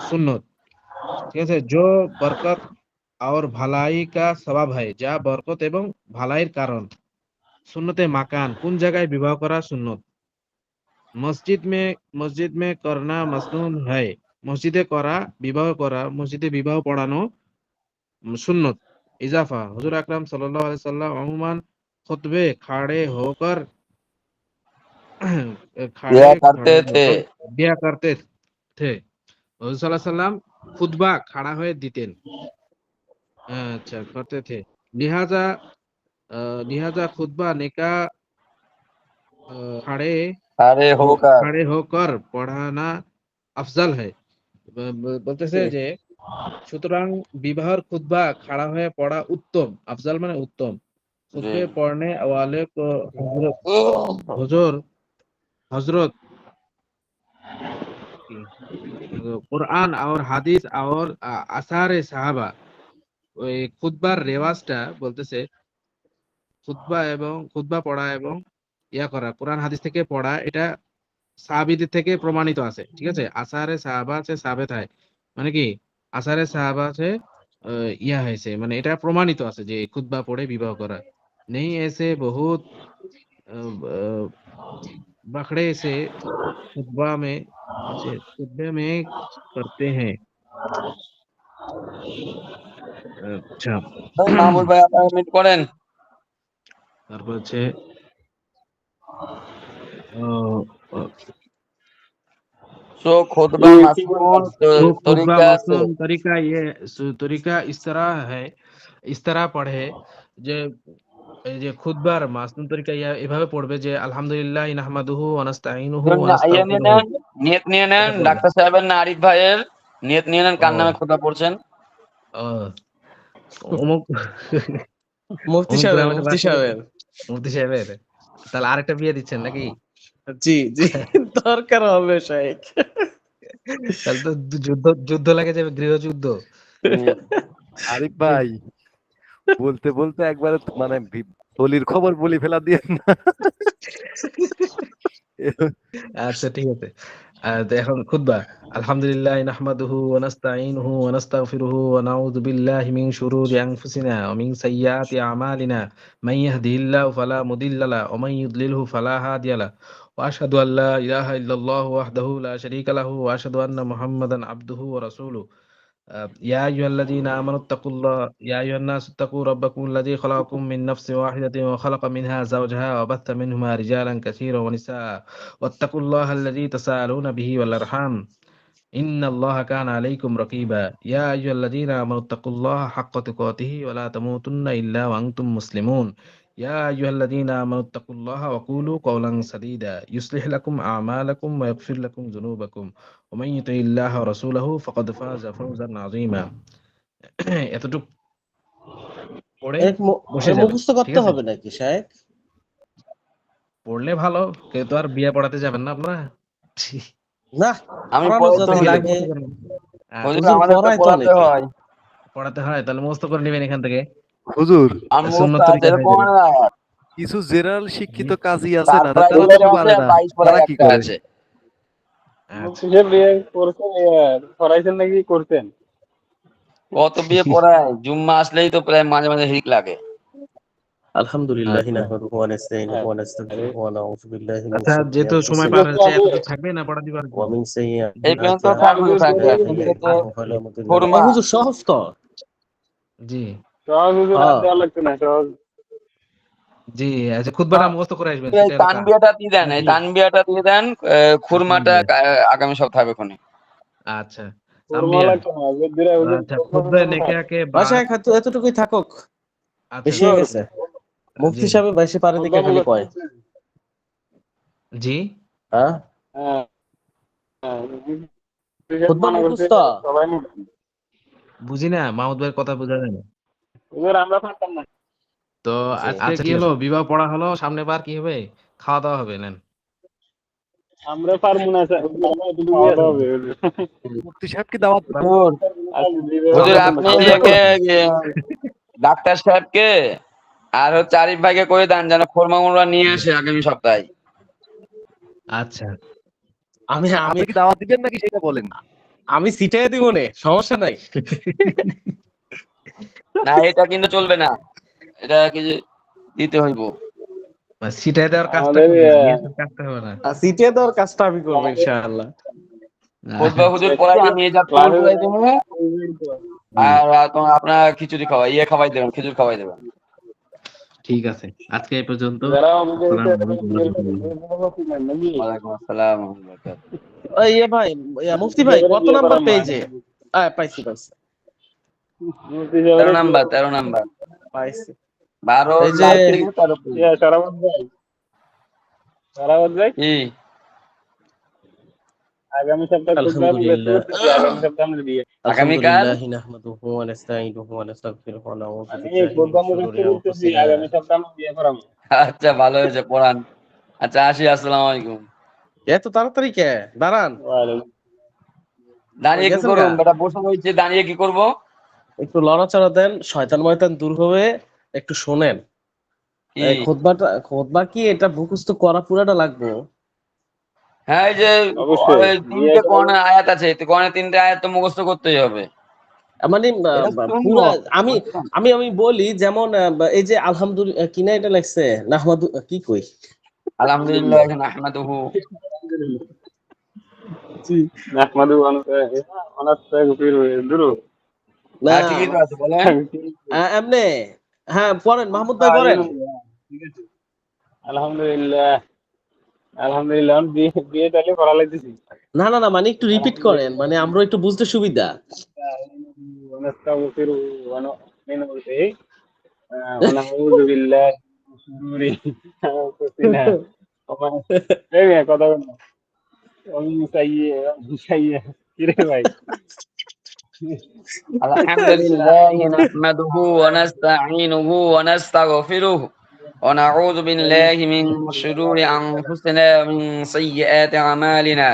সুন্নত। ঠিক আছে? जो बरकत और भलाई का सबब है, যা বরকত এবং ভালাইয়ের কারণ। সুন্নতে মাকান, কোন জায়গায় বিবাহ করা সুন্নত। মসজিদ মে করনা মসনুন হয়, মসজিদে করা, বিবাহ করা, মসজিদে বিবাহ পড়ানো সুন্নত। इजाफा, हुजूर अकरम सल्लल्लाहु अलैहि वसल्लम अमूमन खुतबे ইয়া खड़े করতে खड़े থে। होकर दिया करते थे। हुजूर सल्लल्लाहु अलैहि वसल्लम खुतबा खड़ा হয়ে দিতেন। আচ্ছা, করতে थे। लिहाजा लिहाजा खुतबा निकाह खड़े আরে হোকার। खड़े होकर पढ़ाना अफजल है। বলতেছে যে সুতরাং বিবাহের খুতবা খাড়া হয়ে পড়া উত্তম, আফজাল মানে উত্তম। জি। खुतबे पढ़ने वाले को हुजूर हजरत कुरान और হাদিস और আসারে সাহাবা, ওই খুতবার রেওয়াজটা বলতেছে, খুতবা পড়া এবং ইয়া করা, কোরআন হাদিস থেকে পড়া, এটা সাহাবীদের থেকে প্রমাণিত আছে। ঠিক আছে? আসারে সাহাবা আছে, সাবেত হয়, মানে কি আসারে সাহাবা আছে, ইয়া হয়েছে, মানে এটা প্রমাণিত আছে যে খুতবা পড়ে বিবাহ করা। নেই এসে বহুত बखड़े से खुतबे में करते हैं। আচ্ছা, ওই মাহমুদ ভাই আপনারা মিট করেন। তারপর হচ্ছে আহ, আহ, সো খুতবা ये की মাসনুন तो खुतबा তরিকা সে। मसनून तरीका इस तरह है, इस तरह पढ़े যে এই যে খুতবার মাসনুন তরিকা এভাবে পড়বে যে আলহামদুলিল্লাহ নাহমাদুহু ওয়া নাস্তাঈনুহু ওয়া ইয়ে নিয়ে নাস্তাগফিরুহু, নেন, নিয়ত নিয়ে নেন, এটা পড়বে। ডাক্তার সাহেবের না আরিফ ভাইয়ের নিয়ত নিয়ে নেন, কার ও নামে খুতবা পড়ছেন। ও অমুক মুফতি অমুক সাহেবের গ্রামের মুফতি বাসী সাহেবের মুফতি সাহেবের, তাহলে আরেকটা বিয়ে দিচ্ছেন নাকি? জি জি দরকার হবে শাইখ। তাহলে তো যুদ্ধ যুদ্ধ লাগে যাবে, গৃহযুদ্ধ। আরিফ ভাই, বলতে বলতে একবারে মানে দলির খবর বলি ফেলা দিয়ে না। আচ্ছা ঠিক আছে। এখন খুতবা আলহামদুলিল্লাহ নাহমাদুহু ওয়া নাস্তাঈনুহু ওয়া নাস্তাগফিরুহু ওয়া নাউযু বিল্লাহি মিন শুরুরি আনফুসিনা ওয়া মিন সাইয়্যাতি আমালিনা মান ইয়াহদিহিল্লাহু ফালা মুদিল্লা লাহু ওয়া মান ইউদ্লিলহু ফালা হাদিয়া লাহু ওয়া আশহাদু আল লা ইলাহা ইল্লাল্লাহু ওয়াহদাহু লা শারীকা লাহু ওয়া আশহাদু আন্না মুহাম্মাদান আবদুহু ওয়া রাসূলুহু يا أيها الذين آمنوا اتقوا الله يا أيها الناس اتقوا ربكم الذي خلقكم من نفس واحدة وخلق منها زوجها وبث منهما رجالا كثيرا ونساء واتقوا الله الذي تساءلون به والأرحام إن الله كان عليكم رقيبا يا أيها الذين آمنوا اتقوا الله حق تقاته ولا تموتن إلا وأنتم مسلمون يا أيها الذين آمنوا اتقوا الله وقولوا قولا سديدا يصلح لكم أعمالكم ويغفر لكم ذنوبكم ومن يطع الله ورسوله فقد فاز فوزا عظيما এতটুকু পড়ে বসে যাবেন মুখস্থ ঠিক করতে আছে হবে নাকি শায়েখ? পড়লে ভালো কেউ তো আর বিয়ে পড়াতে যাবেন না আপনারা না, আমি পড়ানো পড়ে তো যদি নিই। লাগে। হুজুর হুজুর আমাদের তো পড়ায় তো পড়াতে নাকি? হয়। পড়াতে হয় তাহলে মুখস্থ করে নেবেন এখান থেকে হুজুর আমি সুন্নত মুস্তাদ তরিকা হয়ে এরকম যাবে না। কিছু জেনারেল শিক্ষিত জি কাজী আছে না, তার তারা প্রাইভেট তো আছে পারে না, 22 পড়ার তারা কি একটা করে? আছে। আচ্ছা হিসেব বিয়ে করছেন, করাইছেন নাকি করছেন? কত বিয়ে পড়ায়, জুম্মা আসলেই তো প্রায় মাঝে মাঝে হিক লাগে। আলহামদুলিল্লাহ আচ্ছা নাহমাদুহু ওয়া নাস্তাঈনুহু ওয়া নাস্তাগফিরুহু ওয়া নাউযু বিল্লাহি মিন আচ্ছা শুরুরি যেহেতু সময় আনফুসিনা পার হয়েছে এতটুকু থাকবে না পড়া দিবার ওয়া মিন সাইয়্যাতি এই পর্যন্ত থাকবে আমালিনা থাকবে, মান এখন থেকে তো ইয়াহদিহিল্লাহু ফালা মুদিল্লা লাহু। খুরমা। হুজুর সহজ তো। জি সহজ হুজুর, হাত হ্যাঁ, দেওয়া লাগতো না, সহজ। জি আচ্ছা খুতবাটা মুখস্থ করে আসবেন এই সেটা হলো কাজ তানবিয়াটা দিয়ে দেন, এই নাকি তানবিয়াটা দিয়ে দেন। খুরমাটা তানবিয়া আগামী সপ্তাহে হবে কোনে। আচ্ছা কোরমা তানবিয়া লাগতো না, যে দিরা হুজুর আচ্ছা কোরমা খুতবা টরমা খায়। নেকাকে বাসায় বাদ এতটুকুই থাকুক, আচ্ছা বেশি হয়ে হুজুর, গেছে। মুফতি জি সাহেব বেশি পারে দিকে খুতবা খালি মুখস্থ কয়। করছেন? জি হ্যাঁ, হ্যাঁ, হ্যাঁ, হিসেব খুতবা মানা করছে, মুখস্থ। সবাই মুখস্থ। বুঝি না মাহমুদ ভাইয়ের কথা বোঝা যায় না হুজুর আমরা পারতাম না। তো জি আজকে আচ্ছা কি ঠিক হলো আছে বিবাহ পড়া হলো সামনে বার কি হবে খাওয়া দাওয়া হবে নেন আমরা পারবো না স্যার, হুজুর, আমরা এতটুকুই ঠিক খাওয়া আছে হবে হুজুর। মুফতি সাহেব কি দাওয়াত দিবেন? হুজুর, আজকে দিবে হুজুর পারতাম না, আপনি সবাই একে পারতাম। ডাক্তার সাহেবকে আর হচ্ছে আরিফ ভাইকে কয়ে দেন যেন খোরমা মোরমা নিয়ে আসে আগামী সপ্তাহে। আচ্ছা আমি আমি আপনি কি দাওয়াত দিবেন নাকি সেটা বলেন? আমি সিটাই দিব নে, সমস্যা নাই। না এটা কিন্তু চলবে না, এটা কি যে দিতে হইব। সিটাই দেওয়ার কাজটা আমাদের করবেন নিয়ে আসার কাজটা হবে না সিটে দেওয়ার কাজটা আমি করবো আমাদের ইনশাআল্লাহ। খুতবা হুজুর পড়াই, আমি এই জাত কবুল ক্লাসে করাই দেবো। জি আর তোমার আপনার খিচুড়ি খাওয়াই, খাওয়াই দেবেন, খিচুড়ি খাওয়াই দেবেন। ঠিক আছে আজকে এই পর্যন্ত যারা অভিযোগ আসসালামু আলাইকুম ওয়া রাহমাতুল্লাহি নাকি ওয়ালাইকুম আসসালাম ওয়া বারাকাতুহু। ওই ভাই, মুফতি ভাই হিসাবে কত বিয়ে নাম্বার করার মান, পেজে? পাইছি পাইছি মুফতি 13 সাহেবের বিয়ে নাম্বার, করার 13 নাম্বার, পাইছি। 12 এই যে লাইভ থেকে 13 পেজ। সারাবাদ ভাই, সারাবাদ ভাই, কি আগামী সপ্তাহে খুলবে, আমি ব্যস্ত আলহামদুলিল্লাহ করতেছি, আগামী সপ্তাহে আমাদের বিয়ে। আগামীকাল? আলহামদুলিল্লাহ নাহমাদুহু ওয়া নাস্তাঈনুহু ওয়া নাস্তাগফিরুহু ওয়া নাউযু আমি বিল্লাহি খুলবা মিন মুখস্থ শুরুরি করতেছি, আনফুসিনা। আগামী সপ্তাহে আমি বিয়ে করাবো। আচ্ছা ভালো হয়েছে, পড়ান। আচ্ছা আসি, আসসালামু আলাইকুম। এত তাড়াতাড়ি কে? দাঁড়ান, ওয়ালাইকুম। দাঁড়িয়ে কি গেছেন গা? করুন বেটা, বসে হয়েছে, দাঁড়িয়ে কি করব? একটু লড়াচড়া দেন, শয়তান ময়তান দূর হবে। একটু শোনেন, কি এই খুতবা কি এটা মুখস্থ করা পুরাটা লাগবে? হ্যাঁ, এই যে অবশ্যই বিয়ে তিনটে করাবো। কোরআনের আয়াত আছে, কোরআনের 3টে আয়াত তো মুখস্থ করতেই হবে। মানে এটা পুরা সুন্নত, আমি বুঝছেন? আমি আমি বলি যেমন এই যে আলহামদুলিল্লাহ কিনা এটা লাগছে নাহমাদু কি কই আলহামদুলিল্লাহ নাহমাদুহু। জি, নাহমাদু অনাস্তাগফিরু দুরু। না হ্যাঁ ঠিকই তো আছে, বলেন। এমনে। হ্যাঁ পড়েন, মাহমুদ ভাই পড়েন। ঠিক আছে, আলহামদুলিল্লাহ, আলহামদুলিল্লাহ, আমি বিয়ে তাহলে করা লাগতেছি। না না না, মানে একটু রিপিট করেন, আলহামদুলিল্লাহ, মানে আমরা একটু বুঝতে সুবিধা। ونستغفره ونؤمن به ونعوذ بالله من شرور أنفسنا কথা বল না। ومن سيئ কিরে ভাই, আলহামদুলিল্লাহ নাহমাদুহু ওয়া নাস্তাঈনুহু ওয়া নাস্তাগফিরুহু ওয়া নাউযু বিল্লাহি মিন শুরুরি আনফুসিনা ওয়া মিন সাইয়্যাতি আমালিনা।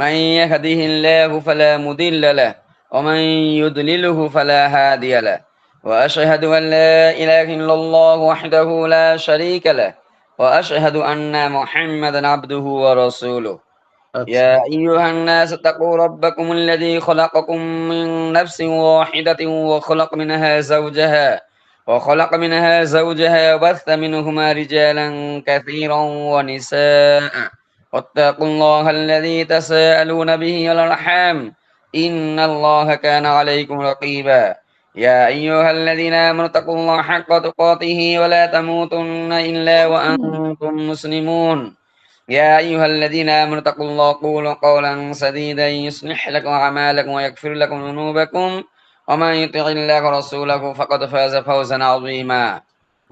মান ইয়াহদিহিল্লাহু ফালা মুদিল্লা লাহু ওয়া মান ইউদ্লিলহু ফালা হাদিয়া লাহু। ওয়া আশহাদু আন লা ইলাহা ইল্লাল্লাহ ওয়াহদাহু লা শারীকা লাহু ওয়া আশহাদু আন্না মুহাম্মাদান আবদুহু ওয়া রাসূলুহু। আচ্ছা يا أيها الناس اتقوا ربكم الذي خلقكم من نفس واحدة وخلق منها زوجها وبث منهما رجالا كثيرا ونساء واتقوا الله الذي تساءلون به والأرحام إن الله كان عليكم رقيبا يا أيها الذين آمنوا اتقوا الله حق تقاته ولا تموتن إلا وأنتم مسلمون يا أيها الذين آمنوا اتقوا الله قولوا قولا سديدا يصلح لكم أعمالكم ويغفر لكم ذنوبكم ومن يطع الله ورسوله فقد فاز فوزا عظيما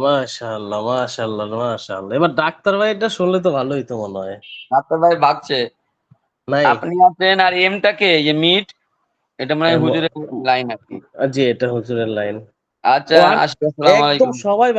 মাশাআল্লাহ মাশাআল্লাহ মাশাআল্লাহ। এবার ডাক্তার ভাইটা শুনলে তো ভালোই তো মনে হয়। ডাক্তার ভাই ভাগছে নাই আপনি আছেন আর এমটাকে যে মিট এটা মানে হুজুরের লাইন আর কি জি এটা হুজুরের লাইন। আচ্ছা ও আসসালামু একদম আলাইকুম সবাই